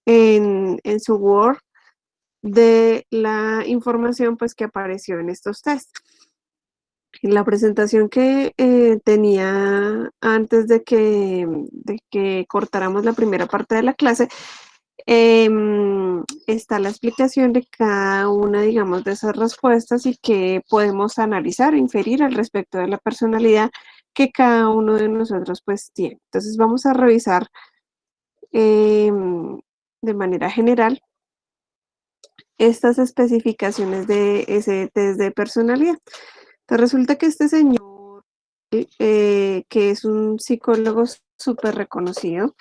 en su Word de la información pues que apareció en estos tests. En la presentación que tenía antes de que cortáramos la primera parte de la clase, está la explicación de cada una, digamos, de esas respuestas y que podemos analizar o inferir al respecto de la personalidad que cada uno de nosotros pues tiene. Entonces vamos a revisar de manera general estas especificaciones de ese test de personalidad. Entonces resulta que este señor, que es un psicólogo súper reconocido,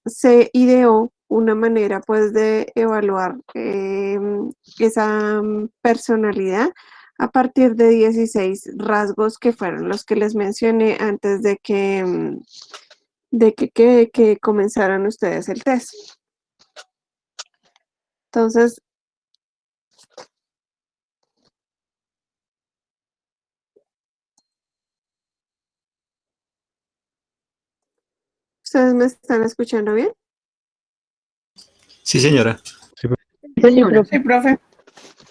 se ideó una manera pues de evaluar esa personalidad a partir de 16 rasgos que fueron los que les mencioné antes de que comenzaran ustedes el test. Entonces, ¿ustedes me están escuchando bien? Sí, señora. Sí, profe. Sí, profe.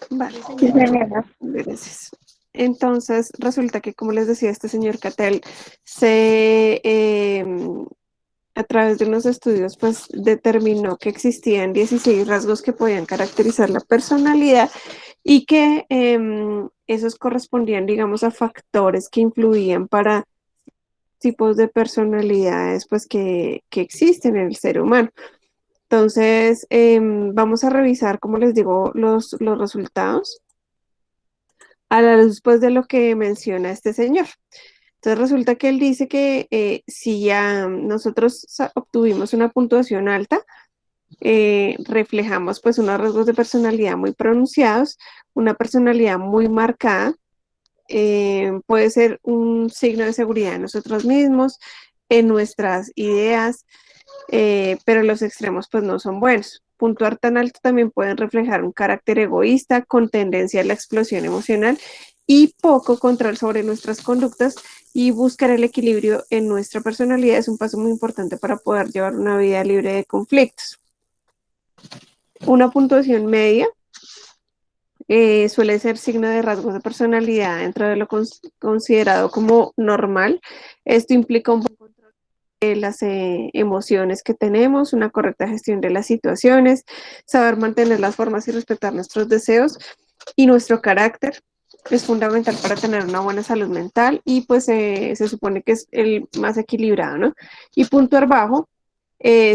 Vale, Sí, señora. gracias. Entonces, resulta que, como les decía, este señor Cattell se, a través de unos estudios, pues determinó que existían 16 rasgos que podían caracterizar la personalidad y que esos correspondían, digamos, a factores que influían para tipos de personalidades, pues que existen en el ser humano. Entonces, vamos a revisar, como les digo, los resultados a la luz pues, de lo que menciona este señor. Entonces resulta que él dice que si ya nosotros obtuvimos una puntuación alta, reflejamos pues unos rasgos de personalidad muy pronunciados, una personalidad muy marcada, puede ser un signo de seguridad en nosotros mismos, en nuestras ideas, pero los extremos pues no son buenos. Puntuar tan alto también pueden reflejar un carácter egoísta con tendencia a la explosión emocional y poco control sobre nuestras conductas, y buscar el equilibrio en nuestra personalidad es un paso muy importante para poder llevar una vida libre de conflictos. Una puntuación media suele ser signo de rasgos de personalidad dentro de lo considerado como normal. Esto implica un buen control de las emociones que tenemos, una correcta gestión de las situaciones, saber mantener las formas y respetar nuestros deseos y nuestro carácter. Es fundamental para tener una buena salud mental y pues se supone que es el más equilibrado, ¿no? Y puntuar bajo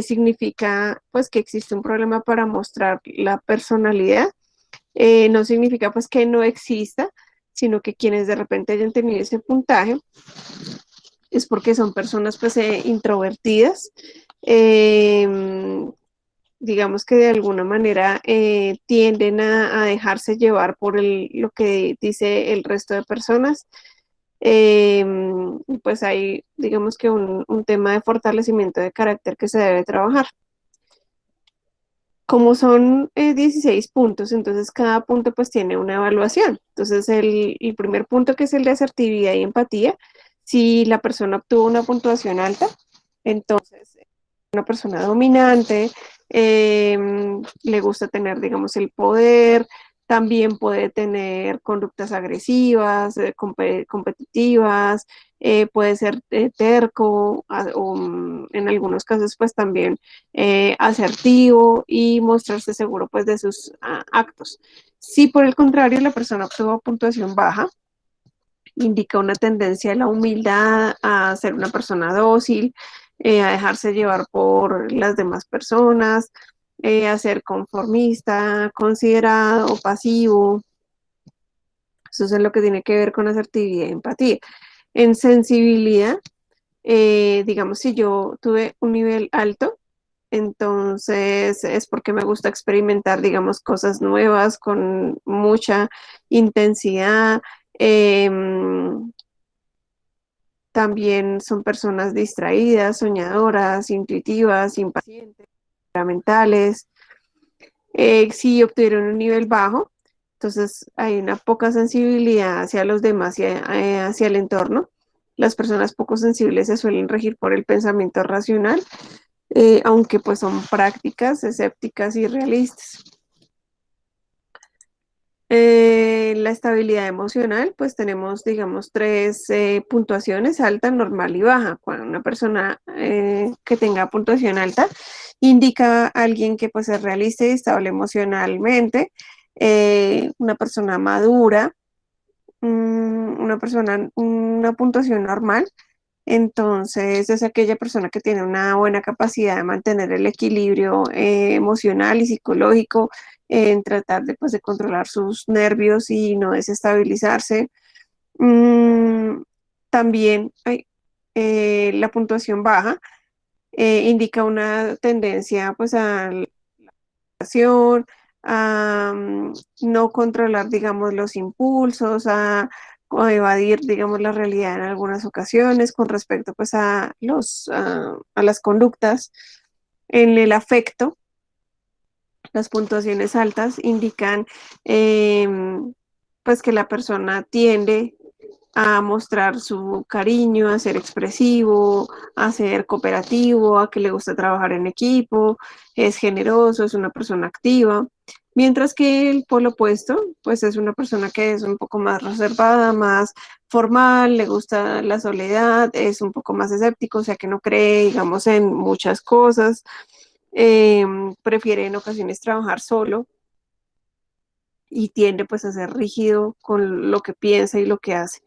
significa pues que existe un problema para mostrar la personalidad. No significa pues que no exista, sino que quienes de repente hayan tenido ese puntaje es porque son personas pues introvertidas, eh, digamos que de alguna manera tienden a dejarse llevar por lo que dice el resto de personas. Eh, pues hay, digamos que un tema de fortalecimiento de carácter que se debe trabajar. Como son 16 puntos, entonces cada punto pues tiene una evaluación. Entonces el primer punto, que es el de asertividad y empatía, si la persona obtuvo una puntuación alta, entonces una persona dominante, le gusta tener, digamos, el poder, también puede tener conductas agresivas, competitivas, puede ser terco, o en algunos casos pues también asertivo y mostrarse seguro pues de sus actos. Si por el contrario la persona obtuvo puntuación baja, indica una tendencia a la humildad, a ser una persona dócil, a dejarse llevar por las demás personas, a ser conformista, considerado, pasivo. Eso es lo que tiene que ver con asertividad y empatía. En sensibilidad, digamos, si yo tuve un nivel alto, entonces es porque me gusta experimentar, digamos, cosas nuevas con mucha intensidad. También son personas distraídas, soñadoras, intuitivas, impacientes, temperamentales. Si obtuvieron un nivel bajo, entonces hay una poca sensibilidad hacia los demás y hacia el entorno. Las personas poco sensibles se suelen regir por el pensamiento racional, aunque pues son prácticas escépticas y realistas. La estabilidad emocional, pues tenemos, digamos, tres puntuaciones: alta, normal y baja. Cuando una persona que tenga puntuación alta indica a alguien que pues es realista y estable emocionalmente, una persona madura, una persona, una puntuación normal. Entonces es aquella persona que tiene una buena capacidad de mantener el equilibrio emocional y psicológico, en tratar de, pues, de controlar sus nervios y no desestabilizarse. Mm, también la puntuación baja indica una tendencia pues a la acción, a no controlar, digamos, los impulsos, o evadir, digamos, la realidad en algunas ocasiones con respecto pues a las conductas. En el afecto, las puntuaciones altas indican pues que la persona tiende a mostrar su cariño, a ser expresivo, a ser cooperativo, a que le gusta trabajar en equipo, es generoso, es una persona activa. Mientras que el polo opuesto, pues es una persona que es un poco más reservada, más formal, le gusta la soledad, es un poco más escéptico, o sea que no cree, digamos, en muchas cosas, eh, prefiere en ocasiones trabajar solo y tiende pues a ser rígido con lo que piensa y lo que hace.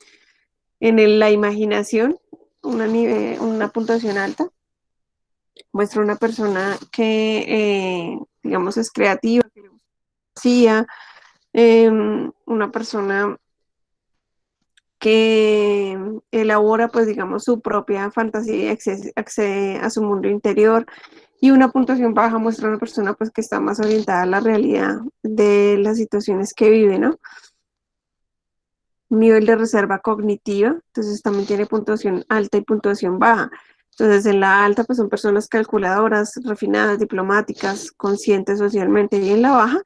La imaginación, una puntuación alta muestra una persona que, digamos, es creativa, que le gusta la poesía, una persona que elabora, pues, digamos, su propia fantasía y accede a su mundo interior. Y una puntuación baja muestra una persona, pues, que está más orientada a la realidad de las situaciones que vive, ¿no? Nivel de reserva cognitiva, entonces también tiene puntuación alta y puntuación baja. Entonces, en la alta, pues son personas calculadoras, refinadas, diplomáticas, conscientes socialmente, y en la baja,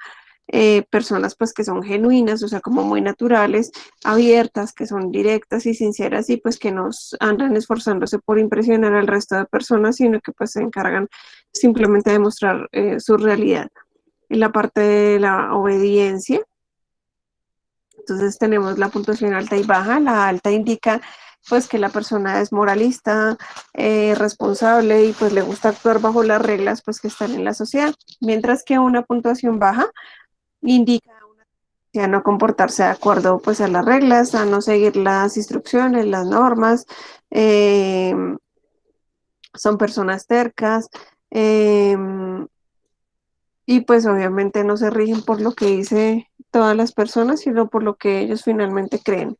personas pues que son genuinas, o sea, como muy naturales, abiertas, que son directas y sinceras y pues que no andan esforzándose por impresionar al resto de personas, sino que pues se encargan simplemente de mostrar su realidad. En la parte de la obediencia, entonces tenemos la puntuación alta y baja. La alta indica pues que la persona es moralista, responsable y pues le gusta actuar bajo las reglas pues que están en la sociedad. Mientras que una puntuación baja indica a no comportarse de acuerdo pues a las reglas, a no seguir las instrucciones, las normas, eh, son personas tercas, eh, y pues obviamente no se rigen por lo que dice todas las personas, sino por lo que ellos finalmente creen.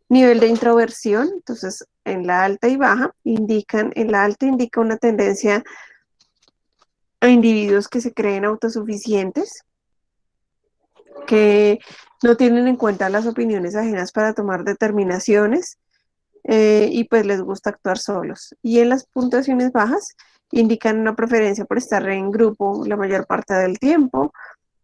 Nivel de introversión, entonces en la alta y baja en la alta indica una tendencia a individuos que se creen autosuficientes, que no tienen en cuenta las opiniones ajenas para tomar determinaciones, y pues les gusta actuar solos. Y en las puntuaciones bajas indican una preferencia por estar en grupo la mayor parte del tiempo,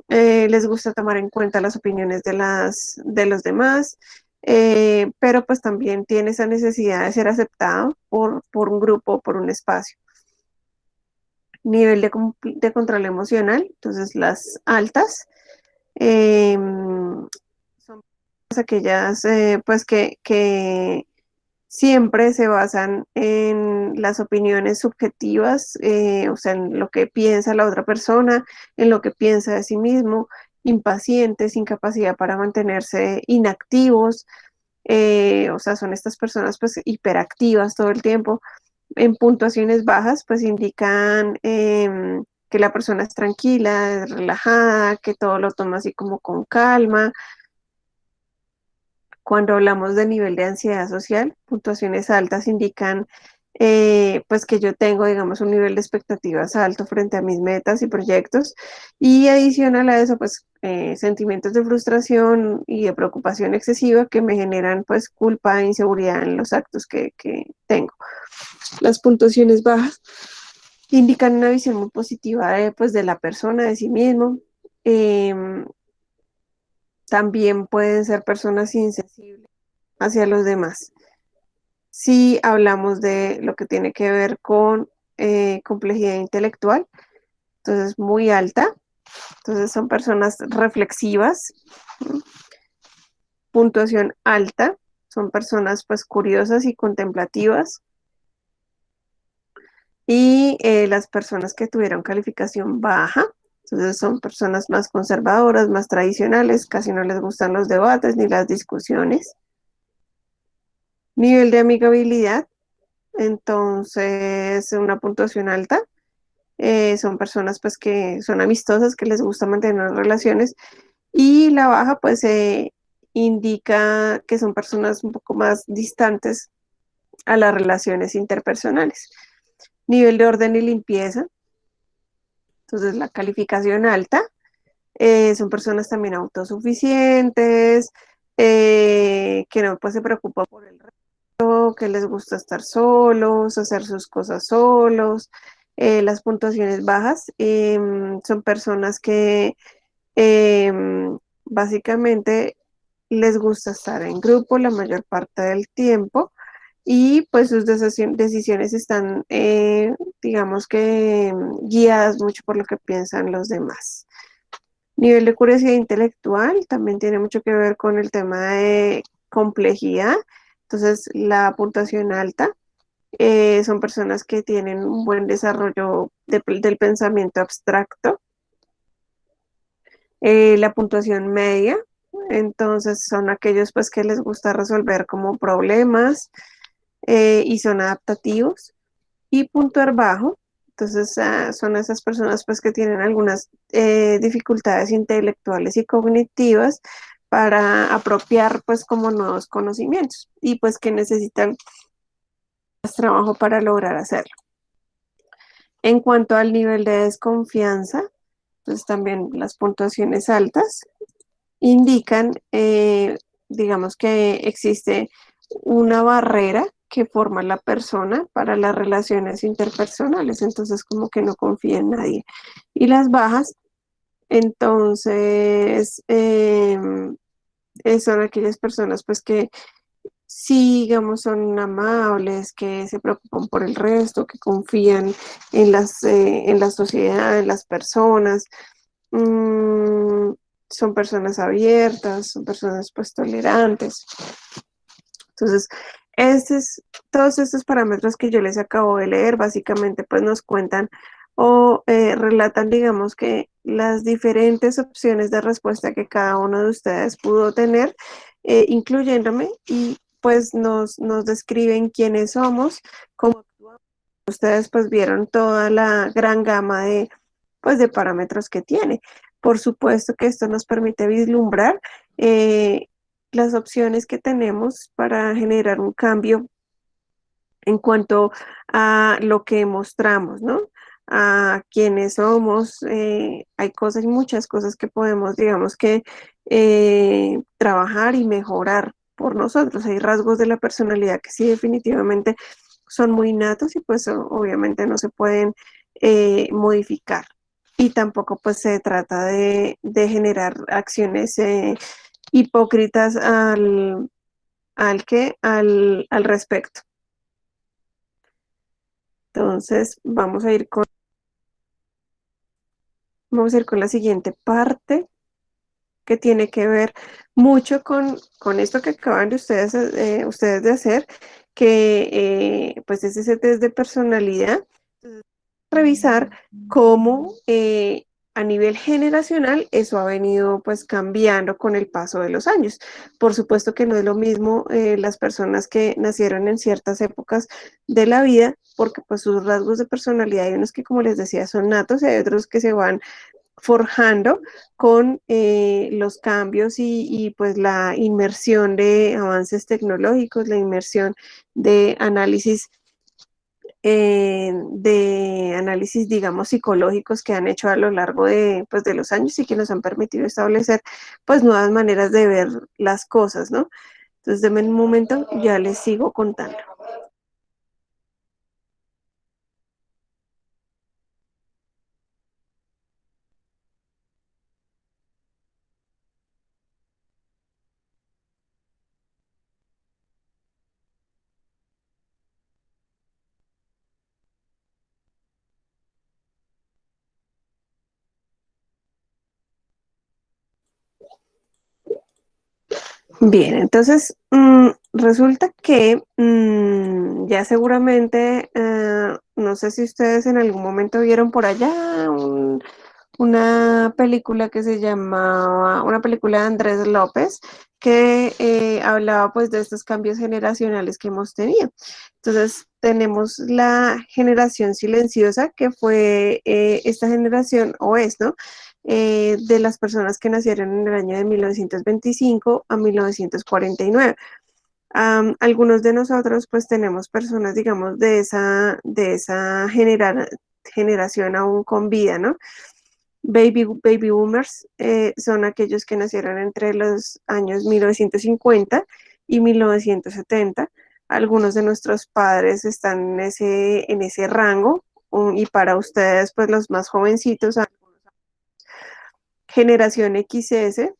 les gusta tomar en cuenta las opiniones de los demás, pero pues también tiene esa necesidad de ser aceptado por un grupo, por un espacio. Nivel de control emocional, entonces las altas son aquellas pues que siempre se basan en las opiniones subjetivas, o sea, en lo que piensa la otra persona, en lo que piensa de sí mismo, impacientes, sin capacidad para mantenerse inactivos, o sea, son estas personas pues hiperactivas todo el tiempo. En puntuaciones bajas pues indican que la persona es tranquila, es relajada, que todo lo toma así como con calma. Cuando hablamos de nivel de ansiedad social, puntuaciones altas indican pues que yo tengo, digamos, un nivel de expectativas alto frente a mis metas y proyectos, y adicional a eso, pues sentimientos de frustración y de preocupación excesiva que me generan pues culpa e inseguridad en los actos que tengo. Las puntuaciones bajas indican una visión muy positiva pues, de la persona, de sí mismo. Em, También pueden ser personas insensibles hacia los demás. Si hablamos de lo que tiene que ver con complejidad intelectual, entonces muy alta. Entonces son personas reflexivas. Puntuación alta, son personas pues curiosas y contemplativas. Y las personas que tuvieron calificación baja, entonces son personas más conservadoras, más tradicionales, casi no les gustan los debates ni las discusiones. Nivel de amigabilidad, entonces una puntuación alta. Son personas pues que son amistosas, que les gusta mantener relaciones, y la baja pues indica que son personas un poco más distantes a las relaciones interpersonales. Nivel de orden y limpieza, entonces la calificación alta, son personas también autosuficientes, que no pues se preocupan por el resto, que les gusta estar solos, hacer sus cosas solos. Las puntuaciones bajas son personas que básicamente les gusta estar en grupo la mayor parte del tiempo, y pues sus decisiones están, digamos que, guiadas mucho por lo que piensan los demás. Nivel de curiosidad intelectual también tiene mucho que ver con el tema de complejidad. Entonces, la puntuación alta, son personas que tienen un buen desarrollo del pensamiento abstracto. La puntuación media, entonces son aquellos pues que les gusta resolver como problemas, y son adaptativos. Y puntuar bajo, entonces son esas personas pues que tienen algunas dificultades intelectuales y cognitivas para apropiar pues como nuevos conocimientos, y pues que necesitan más trabajo para lograr hacerlo. En cuanto al nivel de desconfianza, pues también las puntuaciones altas indican, digamos que existe una barrera que forma la persona para las relaciones interpersonales, entonces como que no confía en nadie. Y las bajas, entonces, son aquellas personas pues que sí, digamos, son amables, que se preocupan por el resto, que confían en la sociedad, en las personas. Mm, son personas abiertas, son personas pues tolerantes. Entonces, todos estos parámetros que yo les acabo de leer, básicamente pues nos cuentan o relatan, digamos, que las diferentes opciones de respuesta que cada uno de ustedes pudo tener, incluyéndome, y pues nos describen quiénes somos, cómo actuamos. Ustedes pues vieron toda la gran gama pues, de parámetros que tiene. Por supuesto que esto nos permite vislumbrar las opciones que tenemos para generar un cambio en cuanto a lo que mostramos, ¿no? A quiénes somos. Hay cosas, muchas cosas que podemos, digamos que, trabajar y mejorar por nosotros. Hay rasgos de la personalidad que sí definitivamente son muy innatos, y pues obviamente no se pueden modificar. Y tampoco pues se trata de generar acciones hipócritas al respecto. Entonces, vamos a ir con la siguiente parte, que tiene que ver mucho con esto que acaban de ustedes de hacer, que pues es ese test de personalidad. Revisar cómo, a nivel generacional, eso ha venido pues cambiando con el paso de los años. Por supuesto que no es lo mismo las personas que nacieron en ciertas épocas de la vida, porque pues sus rasgos de personalidad, hay unos que, como les decía, son natos, y hay otros que se van forjando con los cambios pues la inmersión de avances tecnológicos, la inmersión de análisis, digamos, psicológicos que han hecho a lo largo pues, de los años, y que nos han permitido establecer pues nuevas maneras de ver las cosas, ¿no? Entonces, denme un momento, ya les sigo contando. Bien, entonces resulta que ya seguramente, no sé si ustedes en algún momento vieron por allá una película que se llamaba, una película de Andrés López que hablaba pues de estos cambios generacionales que hemos tenido. Entonces tenemos la generación silenciosa que fue esta generación, o es, ¿no? De las personas que nacieron en el año de 1925 a 1949. Algunos de nosotros pues tenemos personas, digamos, de esa generación aún con vida, ¿no? Baby boomers son aquellos que nacieron entre los años 1950 y 1970. Algunos de nuestros padres están en ese rango, y para ustedes, pues los más jovencitos, generación XS.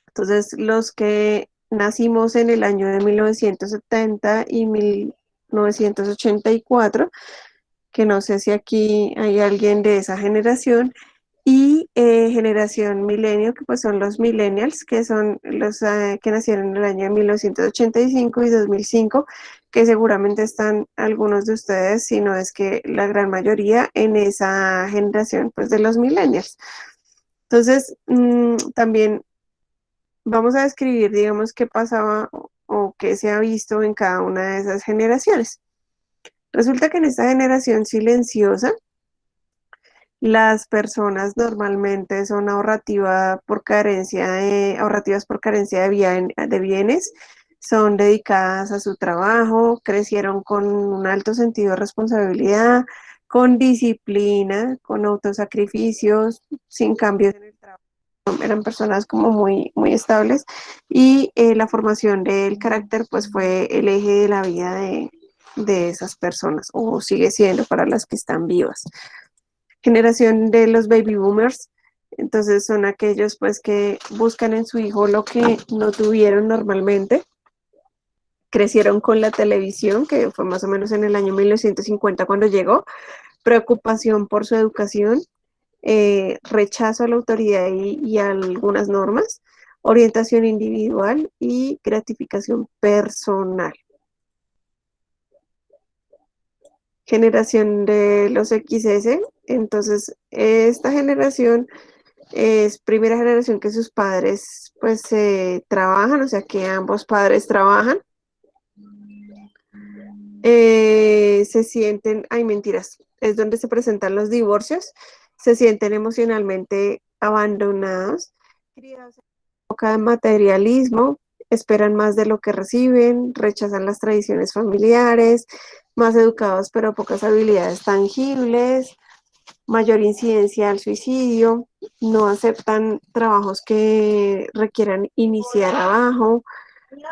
Entonces, los que nacimos en el año de 1970 y 1984, que no sé si aquí hay alguien de esa generación, y generación milenio, que pues son los millennials, que son los que nacieron en el año de 1985 y 2005, que seguramente están algunos de ustedes, si no es que la gran mayoría, en esa generación pues de los millennials. Entonces, también vamos a describir, digamos, qué pasaba o qué se ha visto en cada una de esas generaciones. Resulta que en esta generación silenciosa, las personas normalmente son ahorrativas por carencia de bienes, son dedicadas a su trabajo, crecieron con un alto sentido de responsabilidad, con disciplina, con autosacrificios, sin cambios en el trabajo. Eran personas como muy, muy estables, y la formación del carácter pues fue el eje de la vida de esas personas, o sigue siendo para las que están vivas. Generación de los baby boomers, entonces son aquellos pues que buscan en su hijo lo que no tuvieron normalmente. Crecieron con la televisión, que fue más o menos en el año 1950 cuando llegó, preocupación por su educación, rechazo a la autoridad y a algunas normas, orientación individual y gratificación personal. Generación de los XS, entonces esta generación es primera generación que sus padres pues trabajan, o sea que ambos padres trabajan. Se sienten, ay mentiras, es donde se presentan los divorcios, se sienten emocionalmente abandonados, criados en época de materialismo, esperan más de lo que reciben, rechazan las tradiciones familiares, más educados pero pocas habilidades tangibles, mayor incidencia al suicidio, no aceptan trabajos que requieran iniciar abajo,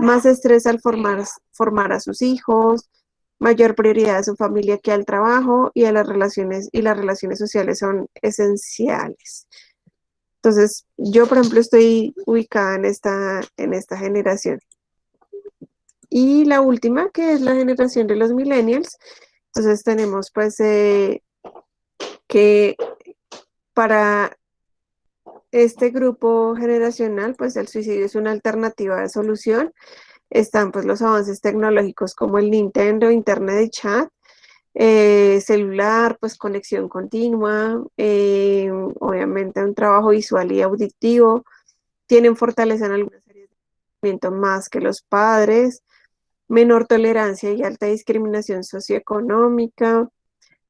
más estrés al formar a sus hijos, mayor prioridad a su familia que al trabajo, y a las relaciones, y las relaciones sociales son esenciales. Entonces, yo, por ejemplo, estoy ubicada en esta generación. Y la última, que es la generación de los millennials, entonces tenemos pues que para este grupo generacional, pues el suicidio es una alternativa de solución. Están pues los avances tecnológicos como el Nintendo, Internet de chat, celular, pues conexión continua, obviamente un trabajo visual y auditivo, tienen fortaleza en algunas áreas de conocimiento más que los padres, menor tolerancia y alta discriminación socioeconómica,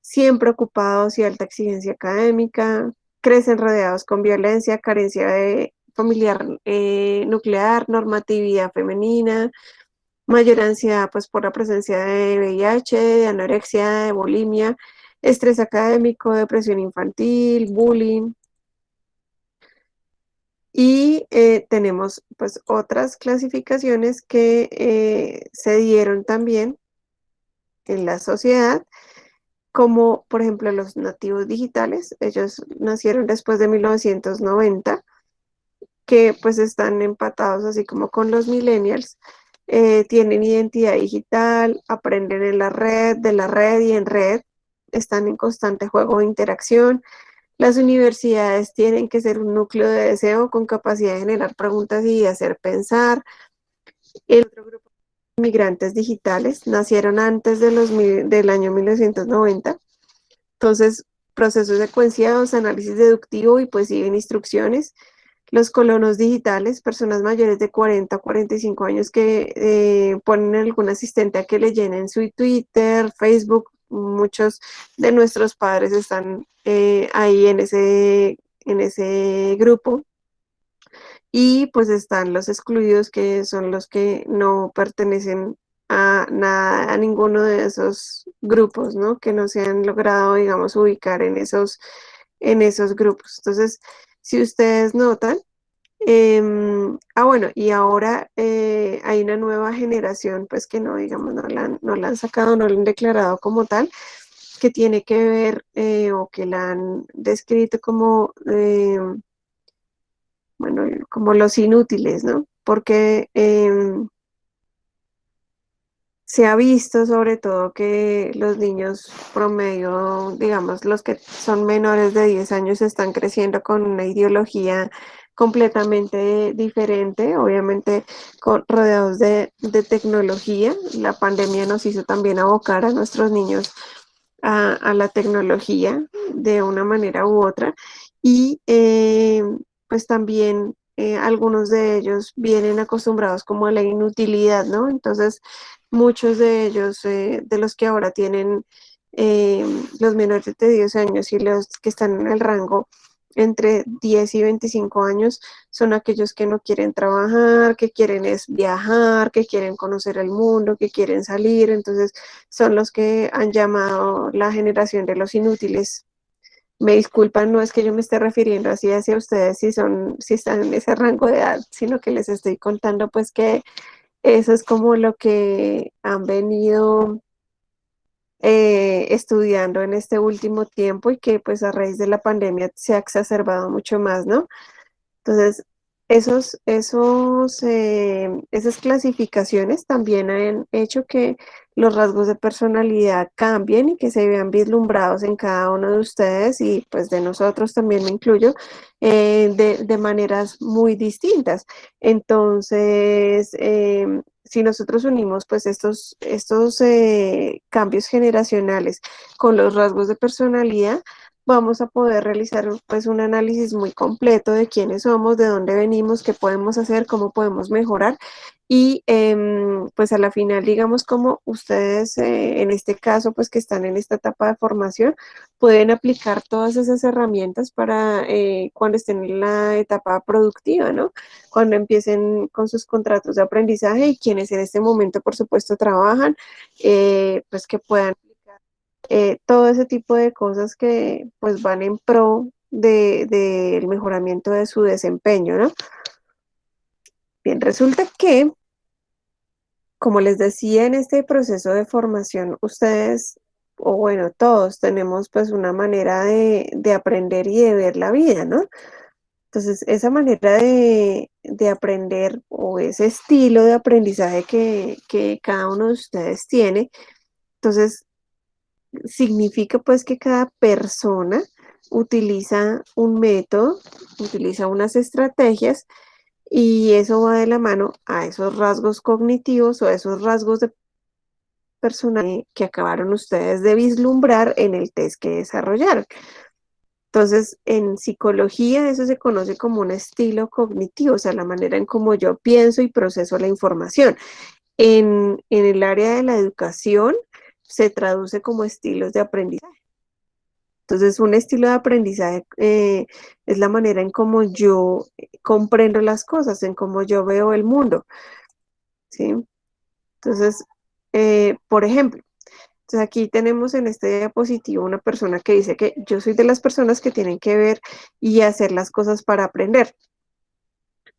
siempre ocupados y alta exigencia académica, crecen rodeados con violencia, carencia de familiar nuclear, normatividad femenina, mayor ansiedad pues por la presencia de VIH, de anorexia, de bulimia, estrés académico, depresión infantil, bullying. Y tenemos pues otras clasificaciones que se dieron también en la sociedad, como por ejemplo los nativos digitales. Ellos nacieron después de 1990, que pues están empatados así como con los millennials. Tienen identidad digital, aprenden en la red, de la red y en red, están en constante juego de interacción. Las universidades tienen que ser un núcleo de deseo con capacidad de generar preguntas y de hacer pensar. El otro grupo de migrantes digitales nacieron antes de del año 1990. Entonces, procesos secuenciados, análisis deductivo y pues siguen instrucciones. Los colonos digitales, personas mayores de 40 o 45 años que ponen algún asistente a que le llenen su Twitter, Facebook. Muchos de nuestros padres están ahí en ese grupo. Y pues están los excluidos, que son los que no pertenecen a nada, a ninguno de esos grupos, ¿no? Que no se han logrado, digamos, ubicar en esos grupos. Entonces, si ustedes notan, bueno, y ahora hay una nueva generación, pues que no, digamos, no la han sacado, no la han declarado como tal, que tiene que ver o que la han descrito como bueno, como los inútiles, ¿no? Porque se ha visto sobre todo que los niños promedio, digamos, los que son menores de 10 años están creciendo con una ideología completamente diferente, obviamente rodeados de tecnología. La pandemia nos hizo también abocar a nuestros niños a la tecnología de una manera u otra y pues también algunos de ellos vienen acostumbrados como a la inutilidad, ¿no? Entonces muchos de ellos, de los que ahora tienen los menores de 10 años y los que están en el rango entre 10 y 25 años, son aquellos que no quieren trabajar, que quieren es viajar, que quieren conocer el mundo, que quieren salir. Entonces son los que han llamado la generación de los inútiles. Me disculpan, no es que yo me esté refiriendo así hacia ustedes si están en ese rango de edad, sino que les estoy contando pues que eso es como lo que han venido estudiando en este último tiempo y que pues a raíz de la pandemia se ha exacerbado mucho más, ¿no? Entonces, esas clasificaciones también han hecho que los rasgos de personalidad cambien y que se vean vislumbrados en cada uno de ustedes y pues de nosotros también me incluyo, de maneras muy distintas. Entonces, si nosotros unimos pues estos cambios generacionales con los rasgos de personalidad, vamos a poder realizar pues un análisis muy completo de quiénes somos, de dónde venimos, qué podemos hacer, cómo podemos mejorar y pues a la final digamos como ustedes en este caso pues que están en esta etapa de formación pueden aplicar todas esas herramientas para cuando estén en la etapa productiva, ¿no? Cuando empiecen con sus contratos de aprendizaje y quienes en este momento por supuesto trabajan, pues que puedan todo ese tipo de cosas que pues van en pro del mejoramiento de su desempeño, ¿no? Bien, resulta que, como les decía, en este proceso de formación, ustedes, o bueno, todos tenemos pues una manera de aprender y de ver la vida, ¿no? Entonces, esa manera de aprender o ese estilo de aprendizaje que cada uno de ustedes tiene, entonces significa pues que cada persona utiliza un método, utiliza unas estrategias y eso va de la mano a esos rasgos cognitivos o a esos rasgos de personalidad que acabaron ustedes de vislumbrar en el test que desarrollaron. Entonces, en psicología eso se conoce como un estilo cognitivo, o sea, la manera en cómo yo pienso y proceso la información. En el área de la educación se traduce como estilos de aprendizaje. Entonces, un estilo de aprendizaje es la manera en cómo yo comprendo las cosas, en cómo yo veo el mundo, ¿sí? Entonces, por ejemplo, entonces aquí tenemos en este diapositivo una persona que dice que yo soy de las personas que tienen que ver y hacer las cosas para aprender.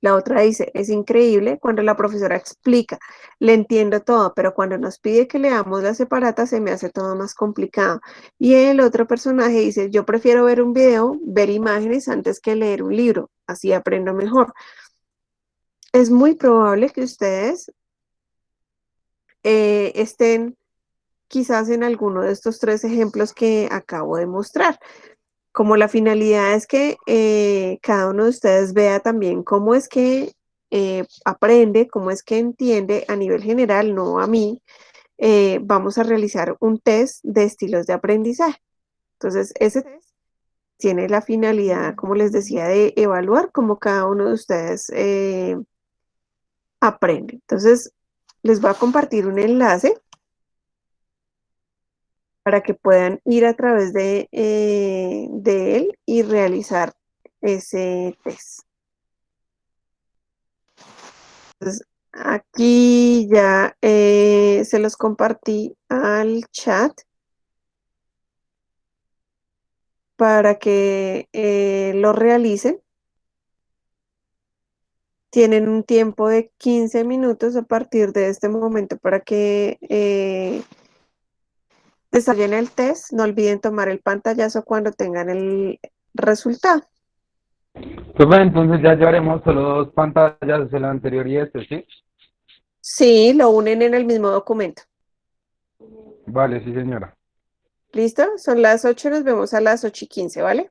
La otra dice, es increíble cuando la profesora explica, le entiendo todo, pero cuando nos pide que leamos la separata se me hace todo más complicado. Y el otro personaje dice, yo prefiero ver un video, ver imágenes antes que leer un libro, así aprendo mejor. Es muy probable que ustedes estén quizás en alguno de estos tres ejemplos que acabo de mostrar. Como la finalidad es que cada uno de ustedes vea también cómo es que aprende, cómo es que entiende a nivel general, no a mí, vamos a realizar un test de estilos de aprendizaje. Entonces, ese test tiene la finalidad, como les decía, de evaluar cómo cada uno de ustedes aprende. Entonces, les voy a compartir un enlace para que puedan ir a través de él y realizar ese test. Entonces, aquí ya se los compartí al chat para que lo realicen. Tienen un tiempo de 15 minutos a partir de este momento para que desarrollen el test. No olviden tomar el pantallazo cuando tengan el resultado. Profe, entonces ya llevaremos solo dos pantallas, el anterior y este, ¿sí? Sí, lo unen en el mismo documento. Vale, sí, señora. ¿Listo? Son las 8, nos vemos a las 8:15, ¿vale?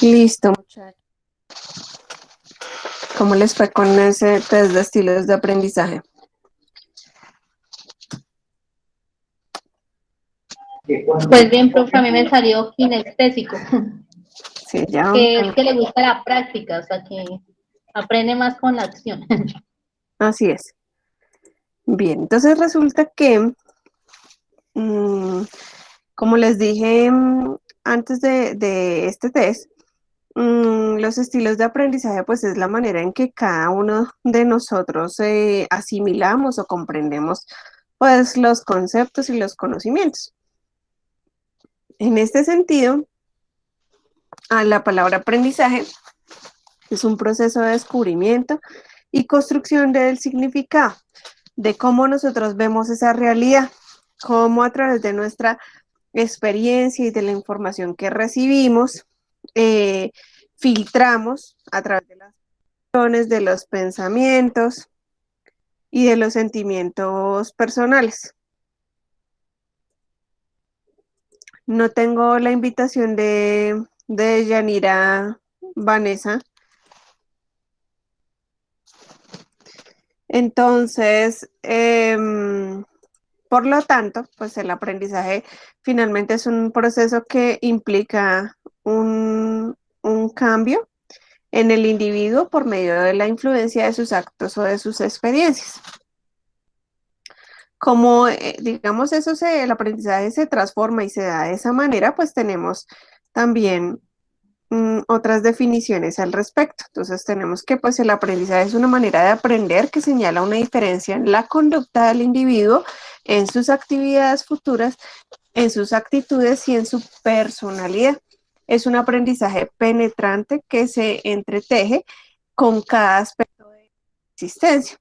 Listo, muchachos. ¿Cómo les fue con ese test de estilos de aprendizaje? Pues bien, profe, a mí me salió kinestésico, Sí, ya. que es que le gusta la práctica, o sea, que aprende más con la acción. Así es. Bien, entonces resulta que, como les dije antes de este test, los estilos de aprendizaje, pues es la manera en que cada uno de nosotros asimilamos o comprendemos, pues, los conceptos y los conocimientos. En este sentido, a la palabra aprendizaje es un proceso de descubrimiento y construcción del significado, de cómo nosotros vemos esa realidad, cómo a través de nuestra experiencia y de la información que recibimos, eh, filtramos a través de las acciones, de los pensamientos y de los sentimientos personales. No tengo la invitación de Yanira Vanessa. Entonces, por lo tanto, pues el aprendizaje finalmente es un proceso que implica un cambio en el individuo por medio de la influencia de sus actos o de sus experiencias. Como, digamos, el aprendizaje se transforma y se da de esa manera, pues tenemos también otras definiciones al respecto. Entonces tenemos que pues el aprendizaje es una manera de aprender que señala una diferencia en la conducta del individuo, en sus actividades futuras, en sus actitudes y en su personalidad. Es un aprendizaje penetrante que se entreteje con cada aspecto de la existencia.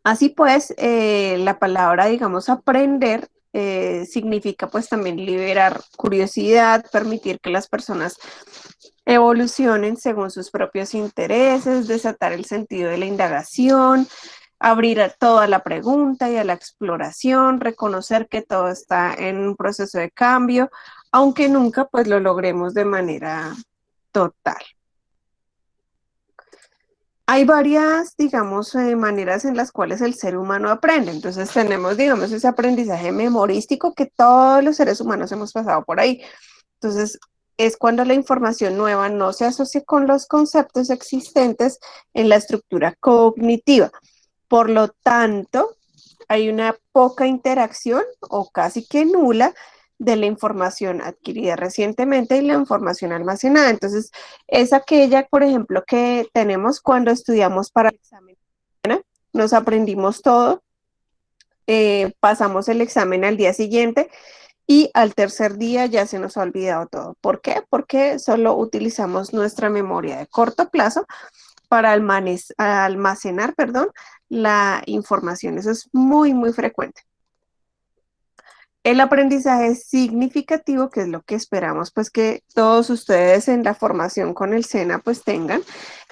Así pues, la palabra, digamos, aprender significa pues también liberar curiosidad, permitir que las personas evolucionen según sus propios intereses, desatar el sentido de la indagación, abrir a toda la pregunta y a la exploración, reconocer que todo está en un proceso de cambio, aunque nunca pues lo logremos de manera total. Hay varias, digamos, maneras en las cuales el ser humano aprende. Entonces tenemos, digamos, ese aprendizaje memorístico que todos los seres humanos hemos pasado por ahí. Entonces, es cuando la información nueva no se asocia con los conceptos existentes en la estructura cognitiva. Por lo tanto, hay una poca interacción o casi que nula de la información adquirida recientemente y la información almacenada. Entonces, es aquella, por ejemplo, que tenemos cuando estudiamos para el examen. Nos aprendimos todo, pasamos el examen al día siguiente y al tercer día ya se nos ha olvidado todo. ¿Por qué? Porque solo utilizamos nuestra memoria de corto plazo para almacenar, perdón, la información. Eso es muy, muy frecuente. El aprendizaje significativo, que es lo que esperamos, pues que todos ustedes en la formación con el SENA pues tengan,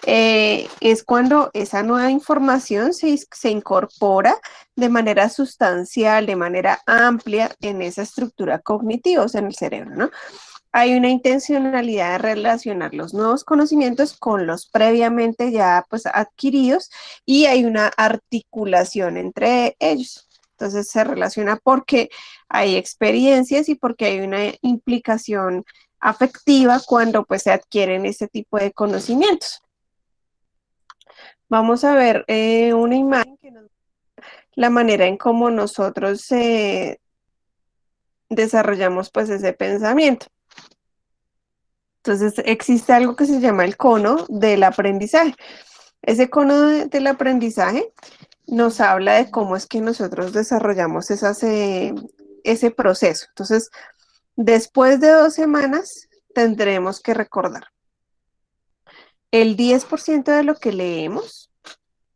es cuando esa nueva información se incorpora de manera sustancial, de manera amplia en esa estructura cognitiva, o sea, en el cerebro, ¿no? Hay una intencionalidad de relacionar los nuevos conocimientos con los previamente ya pues adquiridos y hay una articulación entre ellos. Entonces se relaciona porque hay experiencias y porque hay una implicación afectiva cuando pues se adquieren este tipo de conocimientos. Vamos a ver una imagen que nos muestra la manera en cómo nosotros desarrollamos pues ese pensamiento. Entonces existe algo que se llama el cono del aprendizaje. Ese cono del aprendizaje nos habla de cómo es que nosotros desarrollamos ese proceso. Entonces, después de 2 semanas, tendremos que recordar el 10% de lo que leemos,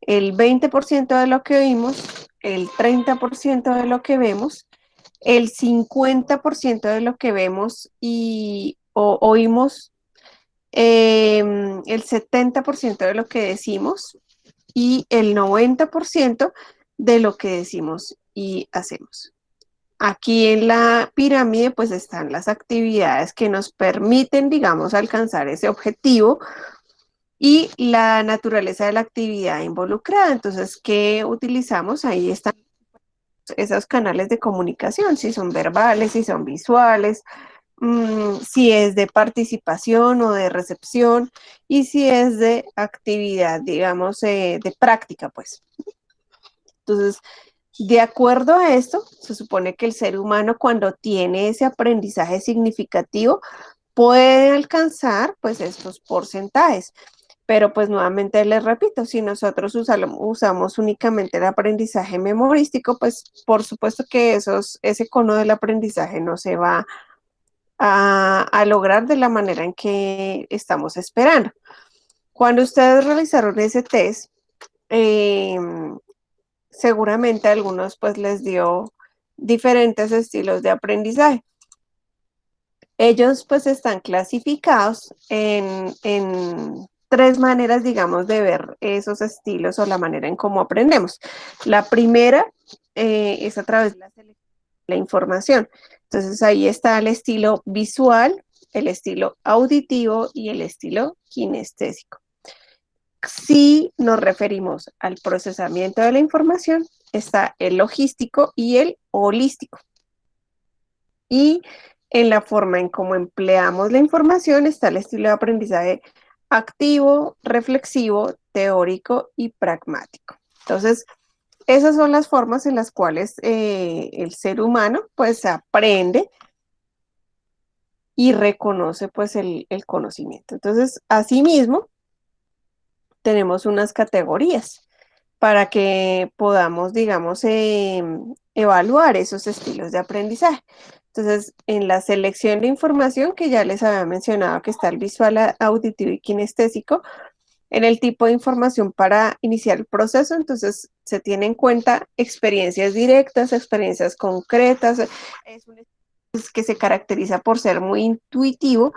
el 20% de lo que oímos, el 30% de lo que vemos, el 50% de lo que vemos o oímos, el 70% de lo que decimos y el 90% de lo que decimos y hacemos. aquí en la pirámide pues están las actividades que nos permiten, digamos, alcanzar ese objetivo y la naturaleza de la actividad involucrada. Entonces, ¿qué utilizamos? Ahí están esos canales de comunicación, si son verbales, si son visuales, si es de participación o de recepción y si es de actividad, digamos, de práctica, pues. Entonces, de acuerdo a esto, se supone que el ser humano cuando tiene ese aprendizaje significativo puede alcanzar pues estos porcentajes. Pero pues nuevamente les repito, si nosotros usamos únicamente el aprendizaje memorístico, pues por supuesto que ese cono del aprendizaje no se va a lograr de la manera en que estamos esperando. Cuando ustedes realizaron ese test, seguramente a algunos pues les dio diferentes estilos de aprendizaje. Ellos pues están clasificados en tres maneras, digamos, de ver esos estilos o la manera en cómo aprendemos. La primera es a través de la información. Entonces ahí está el estilo visual, el estilo auditivo y el estilo kinestésico. Si nos referimos al procesamiento de la información, está el logístico y el holístico. Y en la forma en cómo empleamos la información está el estilo de aprendizaje activo, reflexivo, teórico y pragmático. Entonces, esas son las formas en las cuales el ser humano pues aprende y reconoce pues el conocimiento. Entonces, asimismo, tenemos unas categorías para que podamos, digamos, evaluar esos estilos de aprendizaje. Entonces, en la selección de información, que ya les había mencionado que está el visual, auditivo y kinestésico, en el tipo de información para iniciar el proceso, entonces se tiene en cuenta experiencias directas, experiencias concretas, es un que se caracteriza por ser muy intuitivo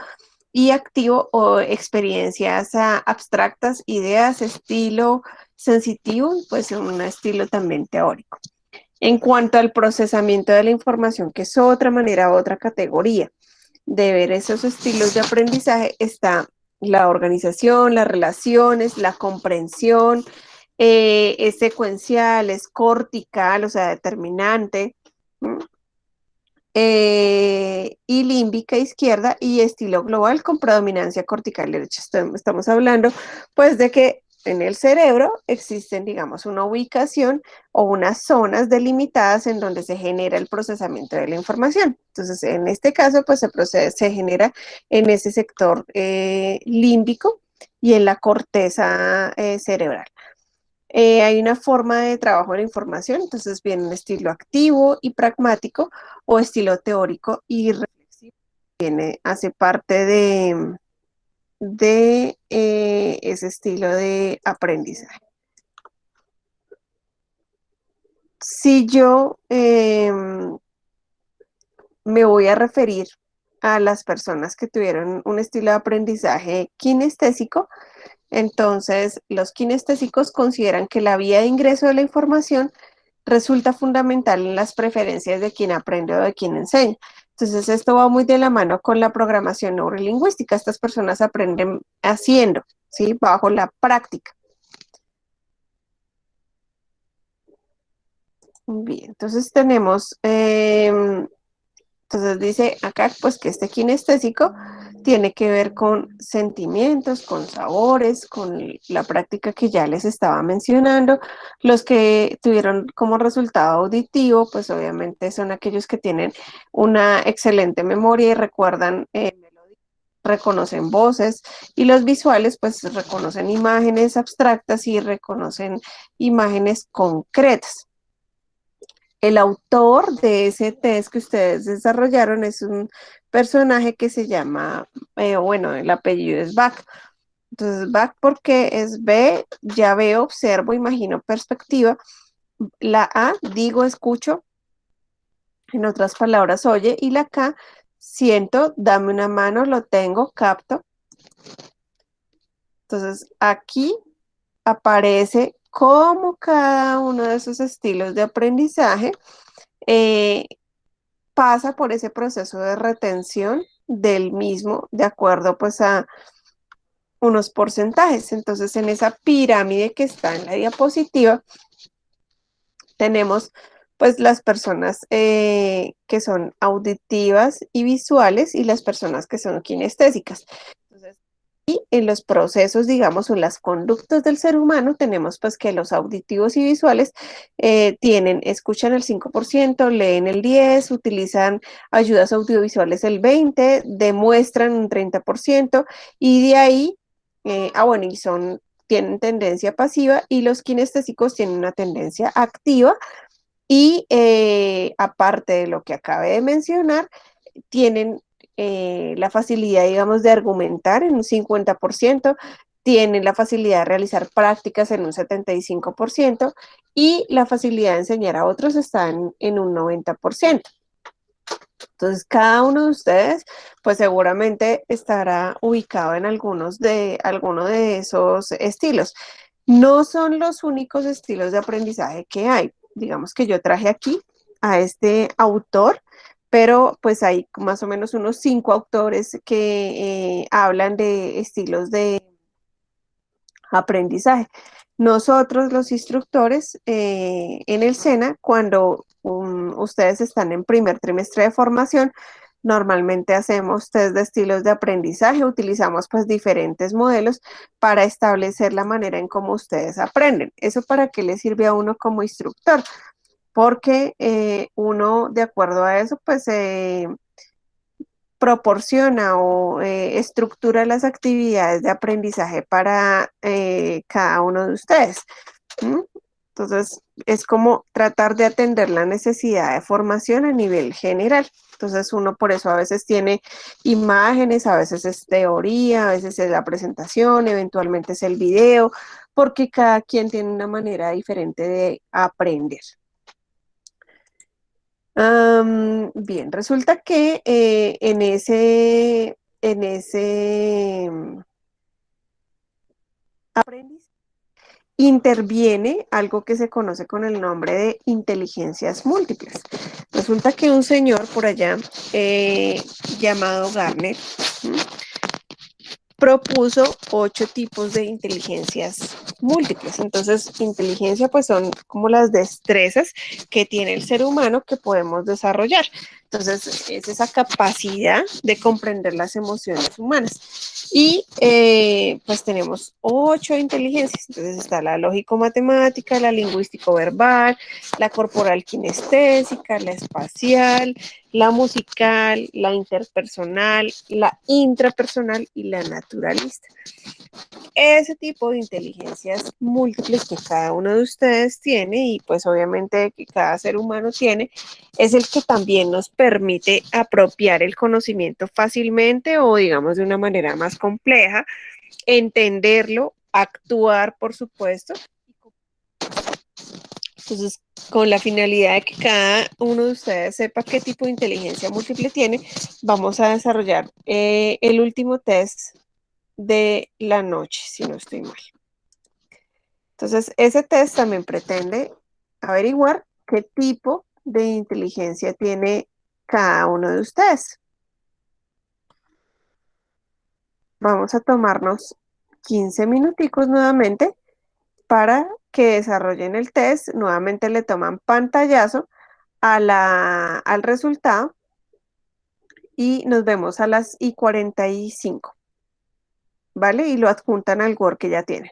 y activo o experiencias abstractas, ideas, estilo sensitivo, pues un estilo también teórico. En cuanto al procesamiento de la información, que es otra manera, otra categoría de ver esos estilos de aprendizaje, está la organización, las relaciones, la comprensión, es secuencial, es cortical, o sea, determinante, y límbica izquierda y estilo global con predominancia cortical derecha. Estamos hablando pues de que en el cerebro existen, digamos, una ubicación o unas zonas delimitadas en donde se genera el procesamiento de la información. Entonces, en este caso, pues se genera en ese sector límbico y en la corteza cerebral. Hay una forma de trabajo de la información, entonces viene un estilo activo y pragmático o estilo teórico y reflexivo. Hace parte de ese estilo de aprendizaje. Si yo me voy a referir a las personas que tuvieron un estilo de aprendizaje kinestésico, entonces los kinestésicos consideran que la vía de ingreso de la información resulta fundamental en las preferencias de quien aprende o de quien enseña. Entonces, esto va muy de la mano con la programación neurolingüística. Estas personas aprenden haciendo, ¿sí? Bajo la práctica. Bien, entonces tenemos, entonces dice acá, pues que este kinestésico tiene que ver con sentimientos, con sabores, con la práctica que ya les estaba mencionando. Los que tuvieron como resultado auditivo, pues obviamente son aquellos que tienen una excelente memoria y recuerdan reconocen voces, y los visuales pues reconocen imágenes abstractas y reconocen imágenes concretas. El autor de ese test que ustedes desarrollaron es un personaje que se llama, bueno, el apellido es Bach. Entonces, Bach porque es ve, ya veo, observo, imagino, perspectiva. La A, digo, escucho, en otras palabras, oye. Y la K, siento, dame una mano, lo tengo, capto. Entonces, aquí aparece cómo cada uno de esos estilos de aprendizaje pasa por ese proceso de retención del mismo de acuerdo pues a unos porcentajes. Entonces, en esa pirámide que está en la diapositiva, tenemos pues las personas que son auditivas y visuales y las personas que son kinestésicas. Entonces, y en los procesos, digamos, o en las conductas del ser humano, tenemos pues que los auditivos y visuales escuchan el 5%, leen el 10%, utilizan ayudas audiovisuales el 20%, demuestran un 30% y de ahí, bueno, tienen tendencia pasiva y los kinestésicos tienen una tendencia activa y aparte de lo que acabé de mencionar, tienen la facilidad, digamos, de argumentar en un 50%, tienen la facilidad de realizar prácticas en un 75% y la facilidad de enseñar a otros está en un 90%. Entonces, cada uno de ustedes, pues seguramente estará ubicado en alguno de esos estilos. No son los únicos estilos de aprendizaje que hay. Digamos que yo traje aquí a este autor, pero pues hay más o menos unos 5 autores que hablan de estilos de aprendizaje. Nosotros, los instructores en el SENA, cuando ustedes están en primer trimestre de formación, normalmente hacemos test de estilos de aprendizaje, utilizamos pues diferentes modelos para establecer la manera en cómo ustedes aprenden. ¿Eso para qué le sirve a uno como instructor? Porque uno, de acuerdo a eso, pues proporciona o estructura las actividades de aprendizaje para cada uno de ustedes. ¿M? Entonces, es como tratar de atender la necesidad de formación a nivel general. Entonces, uno por eso a veces tiene imágenes, a veces es teoría, a veces es la presentación, eventualmente es el video, porque cada quien tiene una manera diferente de aprender. Bien, resulta que en ese aprendizaje interviene algo que se conoce con el nombre de inteligencias múltiples. Resulta que un señor por allá llamado Garner, ¿m?, propuso 8 tipos de inteligencias múltiples. Entonces, inteligencia pues son como las destrezas que tiene el ser humano que podemos desarrollar. Entonces, es esa capacidad de comprender las emociones humanas. Y pues tenemos 8 inteligencias. Entonces está la lógico-matemática, la lingüístico-verbal, la corporal kinestésica, la espacial, la musical, la interpersonal, la intrapersonal y la naturalista. Ese tipo de inteligencias múltiples que cada uno de ustedes tiene y pues obviamente que cada ser humano tiene, es el que también nos permite apropiar el conocimiento fácilmente o digamos de una manera más compleja, entenderlo, actuar, por supuesto. Entonces, con la finalidad de que cada uno de ustedes sepa qué tipo de inteligencia múltiple tiene, vamos a desarrollar el último test de la noche, si no estoy mal. Entonces, ese test también pretende averiguar qué tipo de inteligencia tiene cada uno de ustedes. Vamos a tomarnos 15 minuticos nuevamente para que desarrollen el test. Nuevamente le toman pantallazo al resultado y nos vemos a las y 45, ¿vale? Y lo adjuntan al Word que ya tienen.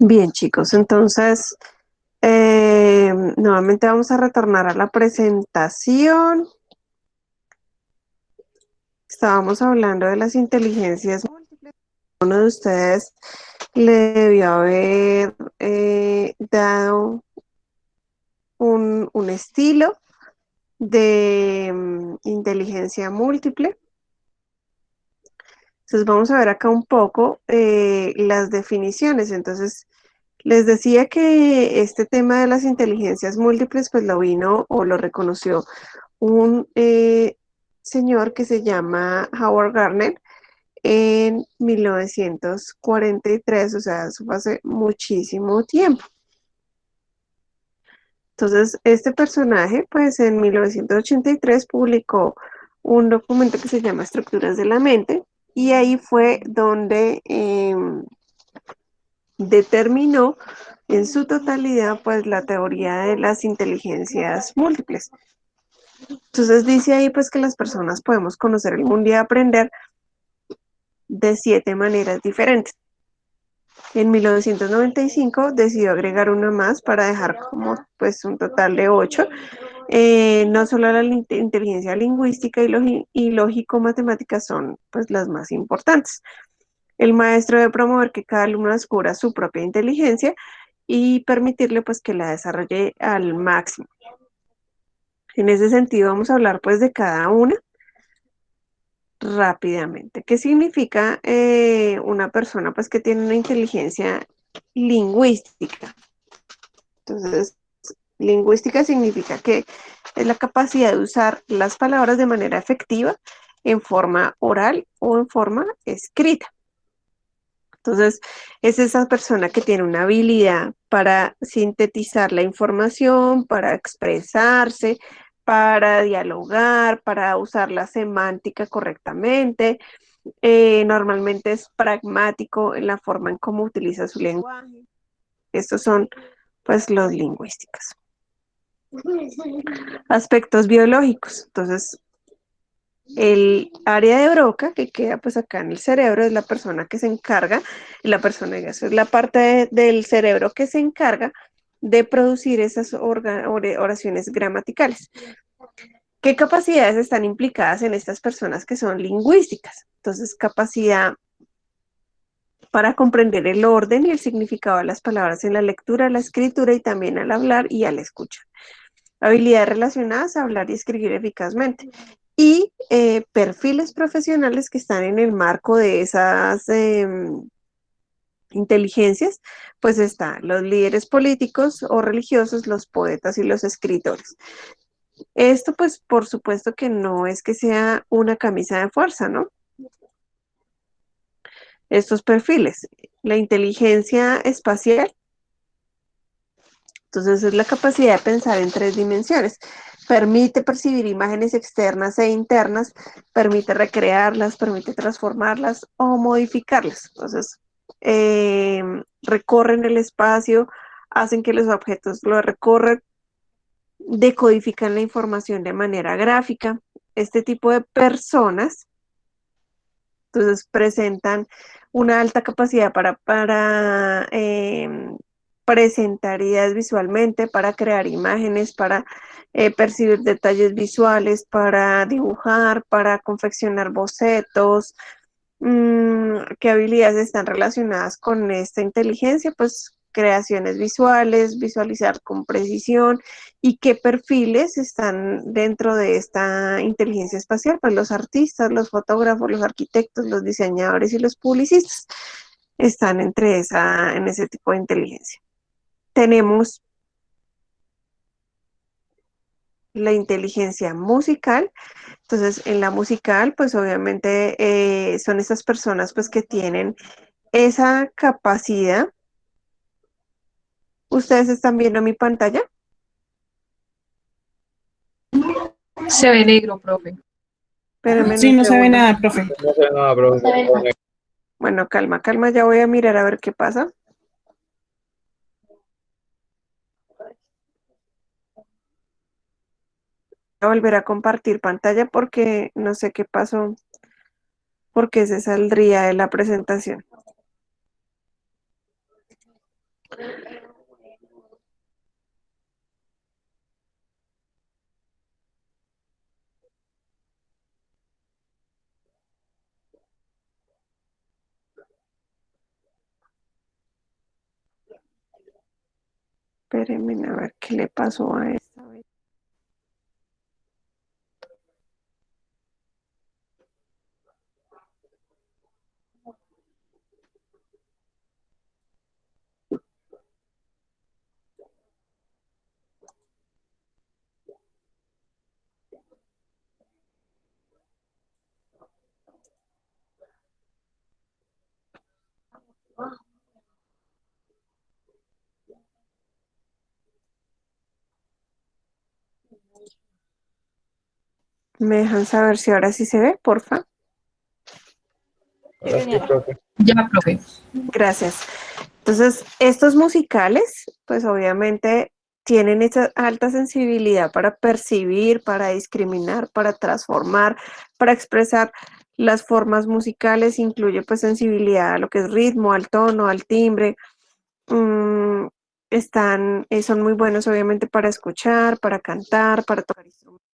Bien, chicos, entonces nuevamente vamos a retornar a la presentación. Estábamos hablando de las inteligencias múltiples. Uno de ustedes le debió haber dado un estilo de inteligencia múltiple. Entonces vamos a ver acá un poco las definiciones. Entonces, les decía que este tema de las inteligencias múltiples, pues lo vino o lo reconoció un señor que se llama Howard Gardner en 1943, o sea, eso fue hace muchísimo tiempo. Entonces, este personaje, pues en 1983 publicó un documento que se llama Estructuras de la Mente, y ahí fue donde determinó en su totalidad, pues, la teoría de las inteligencias múltiples. Entonces dice ahí, pues, que las personas podemos conocer el mundo y aprender de 7 maneras diferentes. En 1995 decidió agregar una más para dejar como pues un total de 8. No solo la inteligencia lingüística y lógico-matemática son pues las más importantes. El maestro debe promover que cada alumno descubra su propia inteligencia y permitirle pues que la desarrolle al máximo. En ese sentido vamos a hablar pues de cada una rápidamente. ¿Qué significa una persona pues que tiene una inteligencia lingüística? Entonces, lingüística significa que es la capacidad de usar las palabras de manera efectiva en forma oral o en forma escrita. Entonces, es esa persona que tiene una habilidad para sintetizar la información, para expresarse, para dialogar, para usar la semántica correctamente. Normalmente es pragmático en la forma en cómo utiliza su lenguaje. Estos son, pues, los lingüísticos. Aspectos biológicos. Entonces, el área de Broca, que queda pues acá en el cerebro, es la persona que se encarga, la persona, eso es la parte del cerebro que se encarga de producir esas oraciones gramaticales. ¿Qué capacidades están implicadas en estas personas que son lingüísticas? Entonces, capacidad para comprender el orden y el significado de las palabras en la lectura, la escritura y también al hablar y al escuchar. Habilidades relacionadas a hablar y escribir eficazmente. Y perfiles profesionales que están en el marco de esas inteligencias, pues están los líderes políticos o religiosos, los poetas y los escritores. Esto, pues, por supuesto que no es que sea una camisa de fuerza, ¿no? Estos perfiles, la inteligencia espacial, entonces es la capacidad de pensar en 3 dimensiones. Permite percibir imágenes externas e internas, permite recrearlas, permite transformarlas o modificarlas. Entonces, recorren el espacio, hacen que los objetos lo recorran, decodifican la información de manera gráfica. Este tipo de personas, entonces, presentan una alta capacidad para presentar ideas visualmente, para crear imágenes, para percibir detalles visuales, para dibujar, para confeccionar bocetos. ¿Qué habilidades están relacionadas con esta inteligencia? Pues creaciones visuales, visualizar con precisión. ¿Y qué perfiles están dentro de esta inteligencia espacial? Pues los artistas, los fotógrafos, los arquitectos, los diseñadores y los publicistas están en ese tipo de inteligencia. Tenemos la inteligencia musical. Entonces, en la musical, pues obviamente son esas personas pues que tienen esa capacidad. ¿Ustedes están viendo mi pantalla? Se ve negro, profe. Espérenme Sí, un no sabe segundo. nada, profe. No sé nada, No se ve nada. Bueno, calma, calma, ya voy a mirar a ver qué pasa. Voy a volver a compartir pantalla porque no sé qué pasó, porque se saldría de la presentación. Espérenme a ver qué le pasó a esta vez. ¿Me dejan saber si ahora sí se ve, porfa? Ahora sí, profe. Ya, profe. Gracias. Entonces, estos musicales, pues obviamente tienen esa alta sensibilidad para percibir, para discriminar, para transformar, para expresar las formas musicales, incluye pues sensibilidad a lo que es ritmo, al tono, al timbre. Mm, son muy buenos obviamente para escuchar, para cantar, para tocar instrumentos.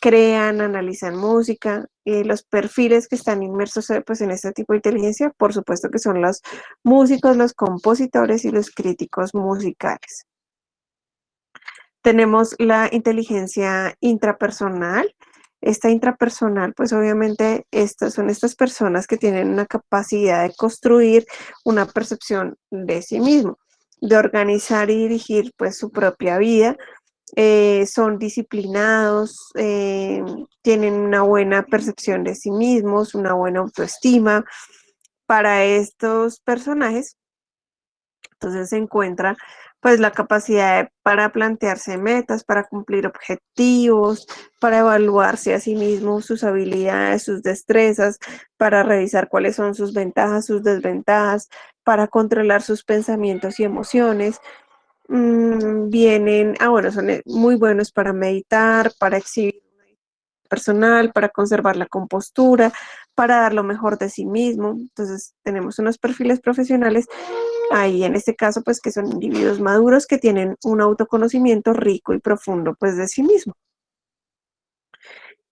Crean, analizan música, los perfiles que están inmersos pues, en este tipo de inteligencia, por supuesto que son los músicos, los compositores y los críticos musicales. Tenemos la inteligencia intrapersonal. Esta intrapersonal, pues obviamente son estas personas que tienen una capacidad de construir una percepción de sí mismo, de organizar y dirigir pues su propia vida. Son disciplinados, tienen una buena percepción de sí mismos, una buena autoestima. Para estos personajes, entonces se encuentra pues la capacidad para plantearse metas, para cumplir objetivos, para evaluarse a sí mismos, sus habilidades, sus destrezas, para revisar cuáles son sus ventajas, sus desventajas, para controlar sus pensamientos y emociones. Bueno, son muy buenos para meditar, para exhibir personal, para conservar la compostura, para dar lo mejor de sí mismo. Entonces, tenemos unos perfiles profesionales ahí, en este caso, pues que son individuos maduros que tienen un autoconocimiento rico y profundo, pues de sí mismo.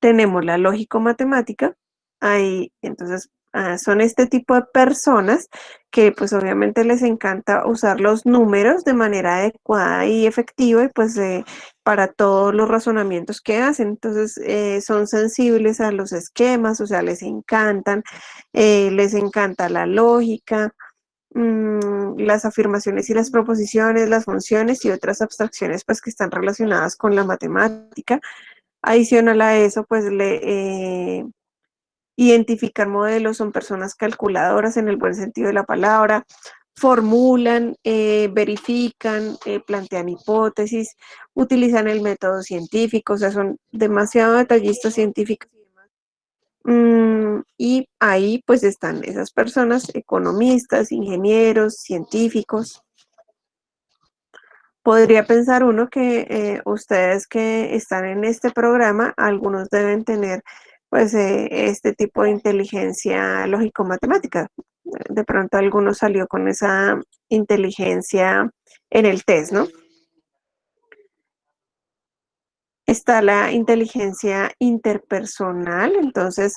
Tenemos la lógico-matemática, ahí, entonces, son este tipo de personas que pues obviamente les encanta usar los números de manera adecuada y efectiva y pues para todos los razonamientos que hacen. Entonces, son sensibles a los esquemas, o sea, les encanta la lógica, las afirmaciones y las proposiciones, las funciones y otras abstracciones pues que están relacionadas con la matemática. Adicional a eso, pues identificar modelos, son personas calculadoras en el buen sentido de la palabra, formulan, verifican, plantean hipótesis, utilizan el método científico, o sea, son demasiado detallistas científicos. Y ahí pues están esas personas, economistas, ingenieros, científicos. Podría pensar uno que ustedes que están en este programa, algunos deben tener pues este tipo de inteligencia lógico-matemática. De pronto alguno salió con esa inteligencia en el test, ¿no? Está la inteligencia interpersonal, entonces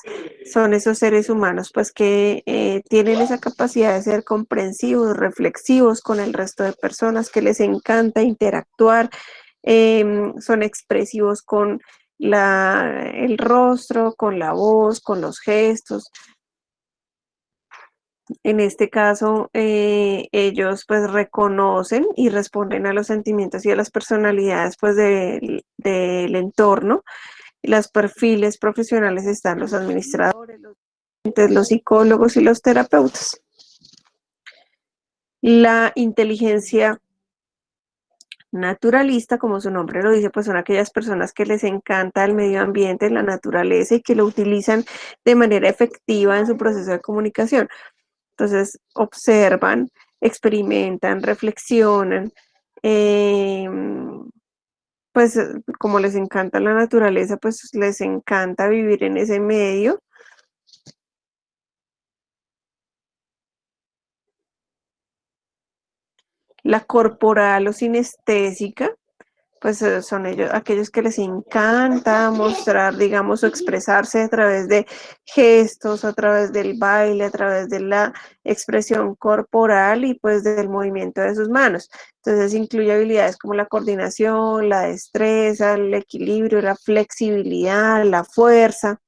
son esos seres humanos pues que tienen esa capacidad de ser comprensivos, reflexivos con el resto de personas, que les encanta interactuar, son expresivos con el rostro, con la voz, con los gestos. En este caso, ellos pues reconocen y responden a los sentimientos y a las personalidades pues del entorno. Los perfiles profesionales están los administradores, los psicólogos y los terapeutas. La inteligencia naturalista, como su nombre lo dice, pues son aquellas personas que les encanta el medio ambiente, la naturaleza y que lo utilizan de manera efectiva en su proceso de comunicación. Entonces, observan, experimentan, reflexionan, eh, pues como les encanta la naturaleza, pues les encanta vivir en ese medio. La corporal o sinestésica, pues son ellos, aquellos que les encanta mostrar, digamos, o expresarse a través de gestos, a través del baile, a través de la expresión corporal y pues del movimiento de sus manos. Entonces incluye habilidades como la coordinación, la destreza, el equilibrio, la flexibilidad, la fuerza.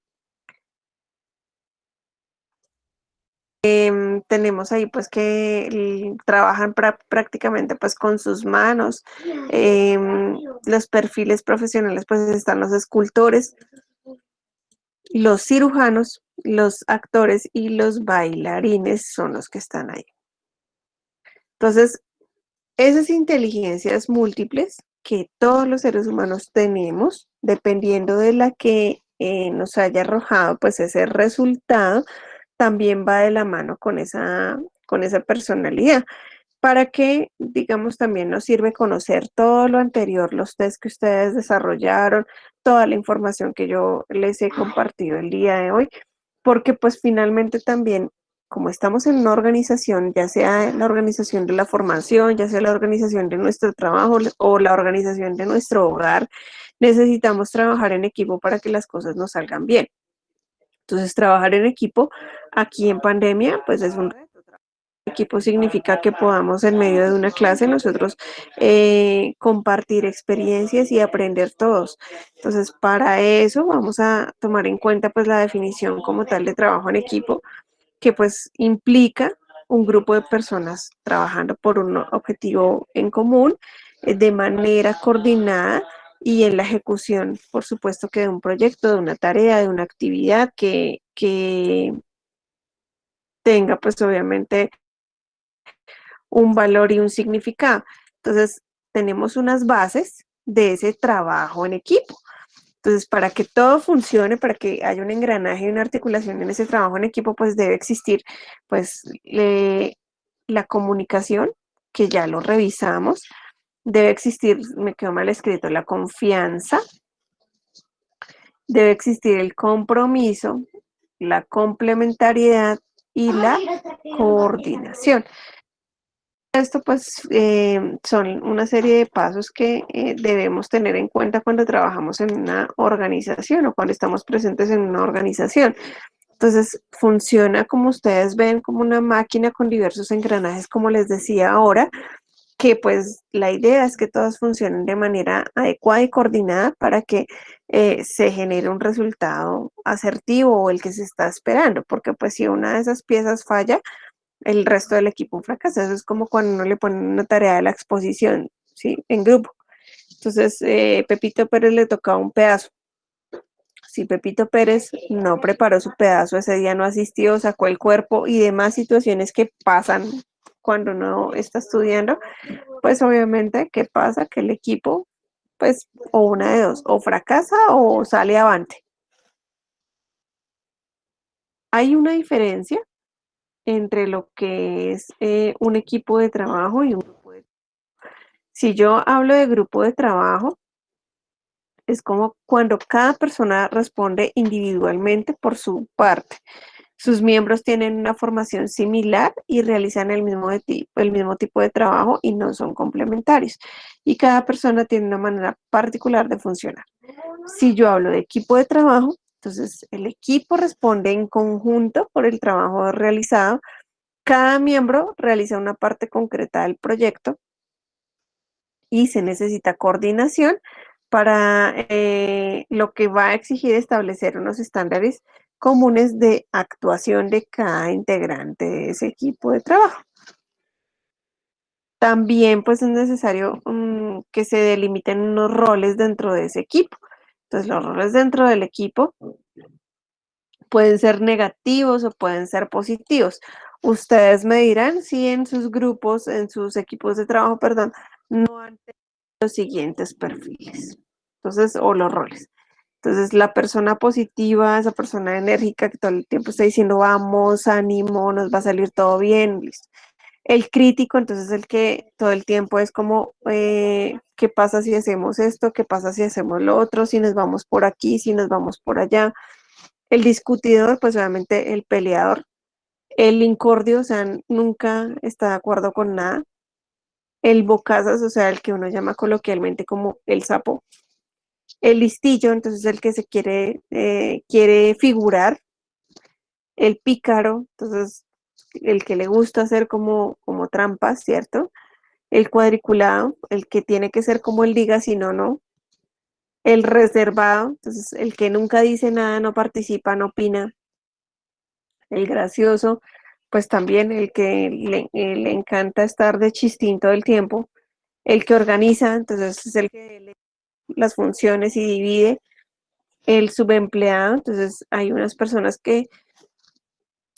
Tenemos ahí pues que trabajan prácticamente pues con sus manos. Los perfiles profesionales pues están los escultores, los cirujanos, los actores y los bailarines son los que están ahí. Entonces, esas inteligencias múltiples que todos los seres humanos tenemos, dependiendo de la que nos haya arrojado pues ese resultado, también va de la mano con esa personalidad. Para que, digamos, también nos sirve conocer todo lo anterior, los test que ustedes desarrollaron, toda la información que yo les he compartido el día de hoy, porque pues finalmente también, como estamos en una organización, ya sea la organización de la formación, ya sea la organización de nuestro trabajo o la organización de nuestro hogar, necesitamos trabajar en equipo para que las cosas nos salgan bien. Entonces, trabajar en equipo aquí en pandemia, pues es un reto. Equipo significa que podamos en medio de una clase nosotros compartir experiencias y aprender todos. Entonces, para eso vamos a tomar en cuenta pues la definición como tal de trabajo en equipo, que pues implica un grupo de personas trabajando por un objetivo en común, de manera coordinada y en la ejecución, por supuesto, que de un proyecto, de una tarea, de una actividad que tenga pues obviamente un valor y un significado. Entonces, tenemos unas bases de ese trabajo en equipo. Entonces, para que todo funcione, para que haya un engranaje y una articulación en ese trabajo en equipo, pues debe existir, pues, la comunicación, que ya lo revisamos, debe existir, me quedó mal escrito, la confianza, debe existir el compromiso, la complementariedad y la coordinación. Esto pues son una serie de pasos que debemos tener en cuenta cuando trabajamos en una organización o cuando estamos presentes en una organización. Entonces funciona como ustedes ven, como una máquina con diversos engranajes, como les decía ahora, que pues la idea es que todas funcionen de manera adecuada y coordinada para que se genere un resultado asertivo o el que se está esperando, porque pues si una de esas piezas falla, el resto del equipo fracasa. Eso es como cuando uno le pone una tarea de la exposición, ¿sí? En grupo. Entonces, Pepito Pérez le tocaba un pedazo. Si Pepito Pérez no preparó su pedazo, ese día no asistió, sacó el cuerpo y demás situaciones que pasan cuando uno está estudiando, pues obviamente, ¿qué pasa? Que el equipo, pues, o una de dos, o fracasa o sale avante. Hay una diferencia entre lo que es un equipo de trabajo y un grupo de... Si yo hablo de grupo de trabajo, es como cuando cada persona responde individualmente por su parte. Sus miembros tienen una formación similar y realizan el mismo tipo de trabajo y no son complementarios. Y cada persona tiene una manera particular de funcionar. Si yo hablo de equipo de trabajo, entonces el equipo responde en conjunto por el trabajo realizado. Cada miembro realiza una parte concreta del proyecto y se necesita coordinación para lo que va a exigir establecer unos estándares comunes de actuación de cada integrante de ese equipo de trabajo. También pues es necesario que se delimiten unos roles dentro de ese equipo. Entonces los roles dentro del equipo pueden ser negativos o pueden ser positivos. Ustedes me dirán si en sus grupos, en sus equipos de trabajo, perdón, no han tenido los siguientes perfiles. Entonces, o los roles. Entonces, la persona positiva, esa persona enérgica que todo el tiempo está diciendo, vamos, ánimo, nos va a salir todo bien, listo. El crítico, entonces, el que todo el tiempo es como, ¿qué pasa si hacemos esto? ¿Qué pasa si hacemos lo otro? Si nos vamos por aquí, si nos vamos por allá. El discutidor, pues obviamente el peleador. El incordio, o sea, nunca está de acuerdo con nada. el bocazas, o sea, el que uno llama coloquialmente como el sapo, el listillo, entonces el que se quiere figurar, el pícaro, entonces el que le gusta hacer como trampas, ¿cierto? El cuadriculado, el que tiene que ser como él diga, si no, no. El reservado, entonces el que nunca dice nada, no participa, no opina. El gracioso, pues también el que le encanta estar de chistín todo el tiempo. El que organiza, entonces es el que lee las funciones y divide. El subempleado, entonces hay unas personas que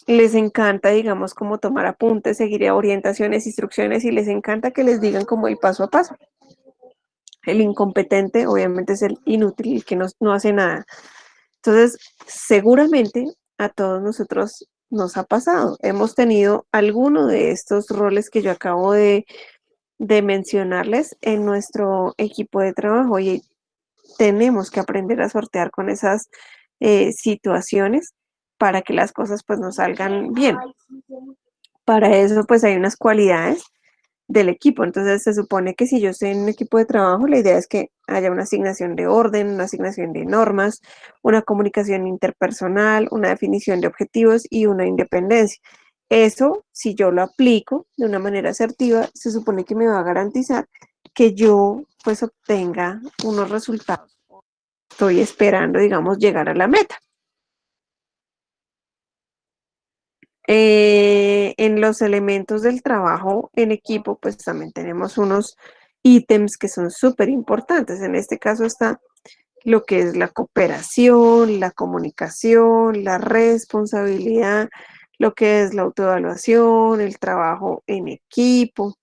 les encanta, digamos, como tomar apuntes, seguir orientaciones, instrucciones y les encanta que les digan como el paso a paso. El incompetente, obviamente, es el inútil, el que no hace nada. Entonces, seguramente a todos nosotros nos ha pasado. Hemos tenido alguno de estos roles que yo acabo de mencionarles en nuestro equipo de trabajo y tenemos que aprender a sortear con esas situaciones para que las cosas pues nos salgan bien. Para eso pues hay unas cualidades del equipo. Entonces se supone que si yo estoy en un equipo de trabajo, la idea es que haya una asignación de orden, una asignación de normas, una comunicación interpersonal, una definición de objetivos y una independencia. Eso, si yo lo aplico de una manera asertiva, se supone que me va a garantizar que yo pues obtenga unos resultados. Estoy esperando, digamos, llegar a la meta. En los elementos del trabajo en equipo, pues también tenemos unos ítems que son súper importantes. En este caso está lo que es la cooperación, la comunicación, la responsabilidad, lo que es la autoevaluación, el trabajo en equipo.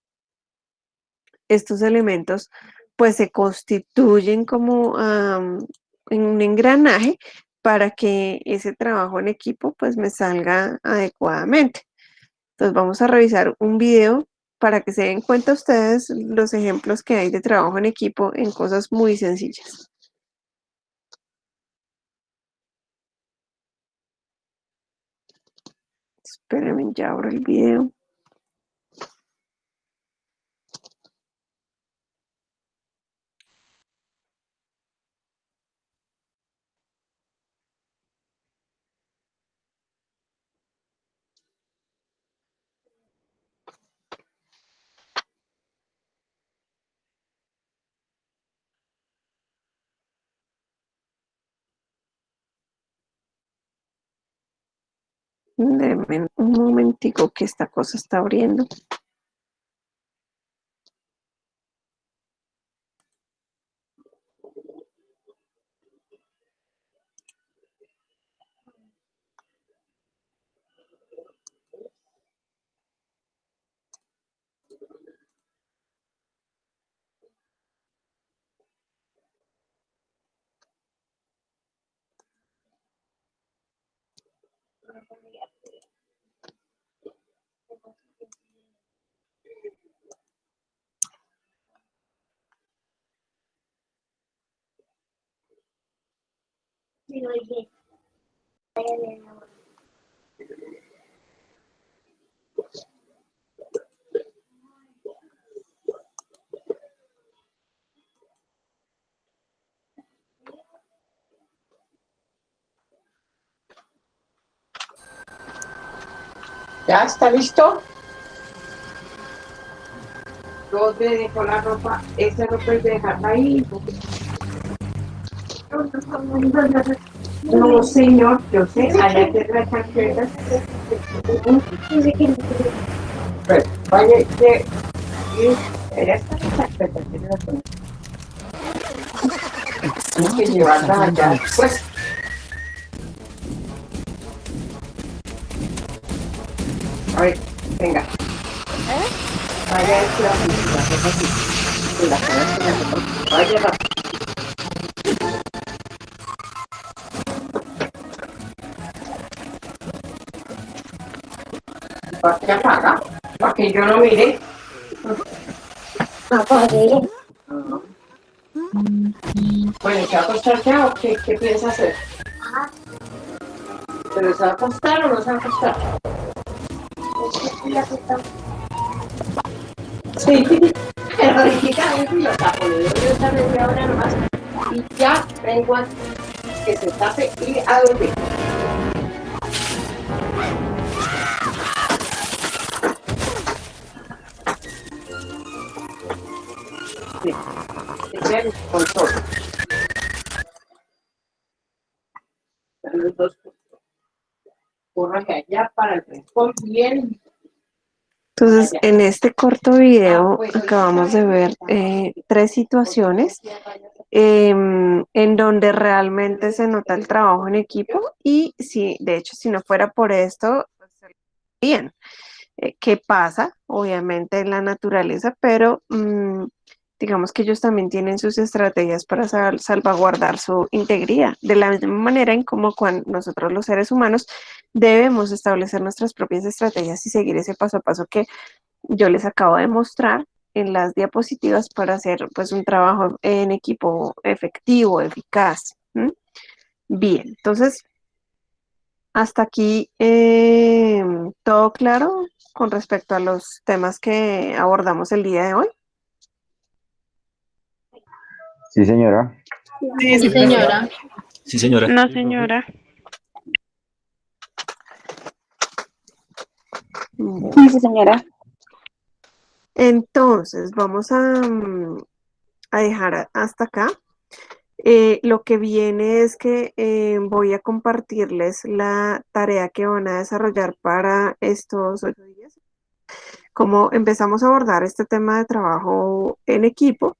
Estos elementos pues se constituyen como en un engranaje para que ese trabajo en equipo pues me salga adecuadamente. Entonces vamos a revisar un video para que se den cuenta ustedes los ejemplos que hay de trabajo en equipo en cosas muy sencillas. Espérenme, ya abro el video. Denme un momentico que esta cosa está abriendo. ¿Ya está listo? ¿Dónde dejó la ropa? Esa ropa es de dejarla ahí. No, señor, yo sé, allá te trae carpetas. Bueno, vaya, ella está en carpetas, tiene razón. Tienes que llevarla allá después. A ver, venga. Vaya, vaya, rápido. ¿Para qué apaga? Para que yo no mire. Apague. Bueno, ¿se va a acostar ya o qué piensa hacer? ¿Pero se va a acostar o no se va a acostar? Sí, sí, pero verifica eso y lo tapo, le doy otra media hora nomás y ya vengo a que se tape y a dormir. Sí, ese es con todo. Los dos corran allá para el fresco bien. Entonces, Allá. en este corto video Pues, acabamos de ver tres situaciones en donde realmente se nota el trabajo en equipo y si, de hecho, si no fuera por esto, pues, bien. ¿Qué pasa? Obviamente en la naturaleza, pero digamos que ellos también tienen sus estrategias para salvaguardar su integridad, de la misma manera en como cuando nosotros los seres humanos debemos establecer nuestras propias estrategias y seguir ese paso a paso que yo les acabo de mostrar en las diapositivas para hacer pues un trabajo en equipo efectivo, eficaz. ¿M? Bien, entonces hasta aquí todo claro con respecto a los temas que abordamos el día de hoy. Sí, señora. Sí, señora. Sí, señora. No, señora. Sí, sí, señora. Entonces, vamos a dejar hasta acá. Lo que viene es que voy a compartirles la tarea que van a desarrollar para estos 8 días. Como empezamos a abordar este tema de trabajo en equipo,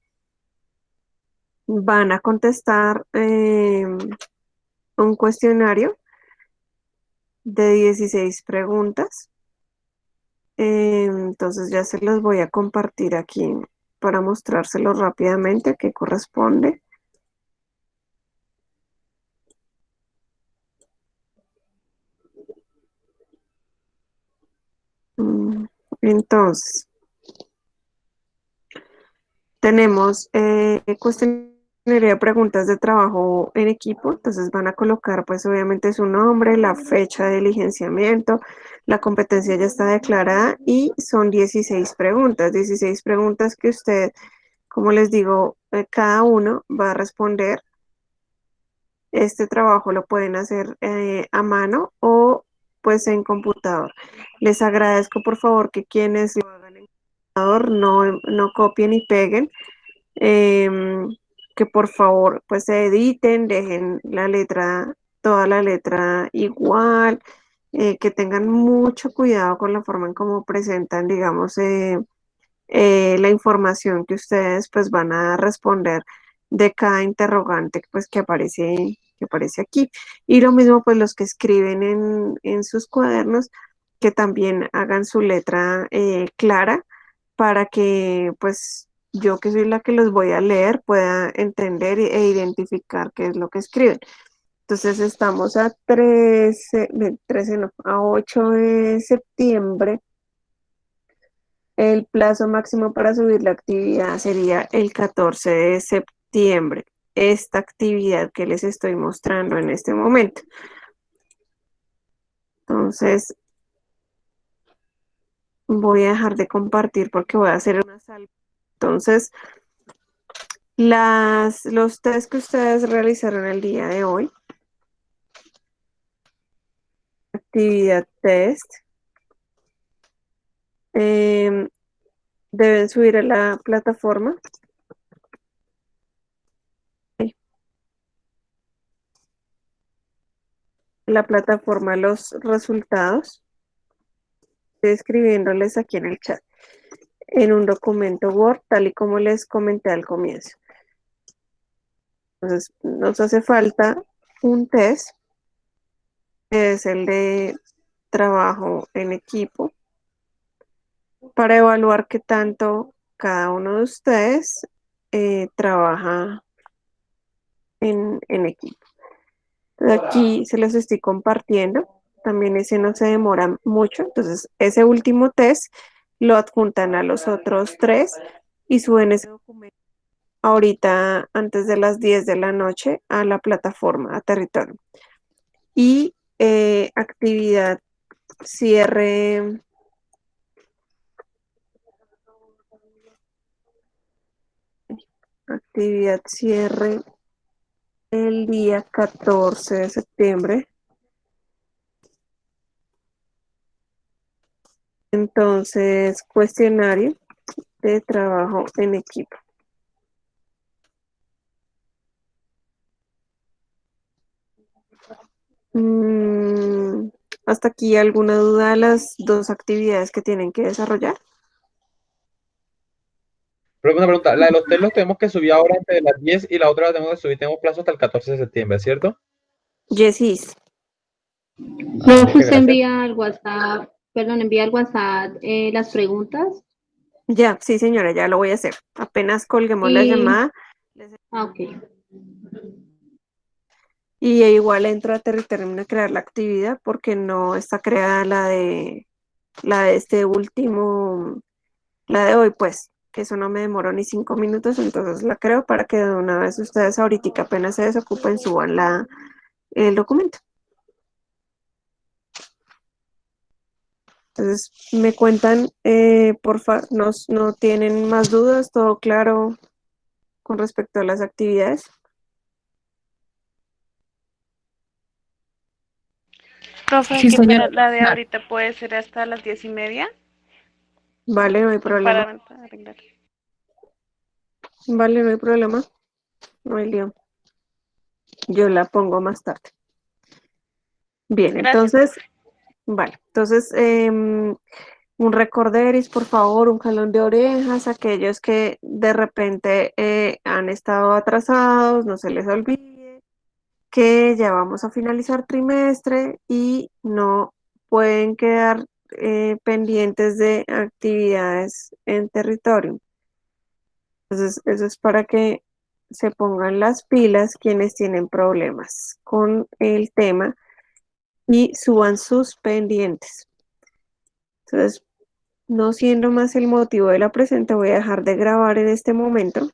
van a contestar un cuestionario de 16 preguntas. Entonces ya se los voy a compartir aquí para mostrárselos rápidamente a qué corresponde. Entonces, tenemos cuestionario de preguntas de trabajo en equipo, entonces van a colocar pues obviamente su nombre, la fecha de licenciamiento, la competencia ya está declarada y son 16 preguntas que usted, como les digo, cada uno va a responder. Este trabajo lo pueden hacer a mano o pues en computador. Les agradezco por favor que quienes lo hagan en computador no copien y peguen, que por favor pues se editen, dejen toda la letra igual, que tengan mucho cuidado con la forma en cómo presentan, digamos, la información que ustedes pues van a responder de cada interrogante pues que aparece aquí. Y lo mismo pues los que escriben en sus cuadernos, que también hagan su letra clara para que pues yo que soy la que los voy a leer pueda entender e identificar qué es lo que escriben. Entonces estamos a 13 no, a 8 de septiembre. El plazo máximo para subir la actividad sería el 14 de septiembre. Esta actividad que les estoy mostrando en este momento. Entonces, voy a dejar de compartir porque voy a hacer una salva. Entonces, los test que ustedes realizaron el día de hoy, actividad test, deben subir a la plataforma. La plataforma los resultados. Estoy escribiéndoles aquí en el chat, en un documento Word, tal y como les comenté al comienzo. Entonces, nos hace falta un test, que es el de trabajo en equipo, para evaluar qué tanto cada uno de ustedes trabaja en equipo. Entonces, aquí se los estoy compartiendo. También ese no se demora mucho. Entonces, ese último test lo adjuntan a los otros tres y suben ese documento ahorita antes de las 10 de la noche a la plataforma, a territorio. Y actividad cierre actividad cierre el día 14 de septiembre. Entonces, cuestionario de trabajo en equipo. ¿Hasta aquí alguna duda de las dos actividades que tienen que desarrollar? Pero una pregunta, la de los test los tenemos que subir ahora antes de las 10 y la otra la tenemos que subir, tenemos plazo hasta el 14 de septiembre, ¿cierto? Yes, is. Profe, muchas usted gracias. envía al WhatsApp, perdón, envía al WhatsApp las preguntas. Ya, sí, señora, ya lo voy a hacer. Apenas colguemos la Y- llamada. Ah, ok. Y igual entro a termino a crear la actividad porque no está creada la de este último, la de hoy, pues, que eso no me demoró ni 5 minutos, entonces la creo para que de una vez ustedes ahorita apenas se desocupen, suban el documento. Entonces, me cuentan, porfa, no tienen más dudas, todo claro con respecto a las actividades. Profe, Sí, qué pena, señora. la de ahorita puede ser hasta las 10:30 Vale, no hay problema. para arreglar. Vale, no hay problema. No hay lío. Yo la pongo más tarde. Bien, Gracias, entonces, profe. vale. Entonces, un recorderis, por favor, un jalón de orejas, aquellos que de repente han estado atrasados, no se les olvide que ya vamos a finalizar trimestre y no pueden quedar pendientes de actividades en territorio. Entonces, eso es para que se pongan las pilas quienes tienen problemas con el tema y suban sus pendientes. Entonces, no siendo más el motivo de la presente, voy a dejar de grabar en este momento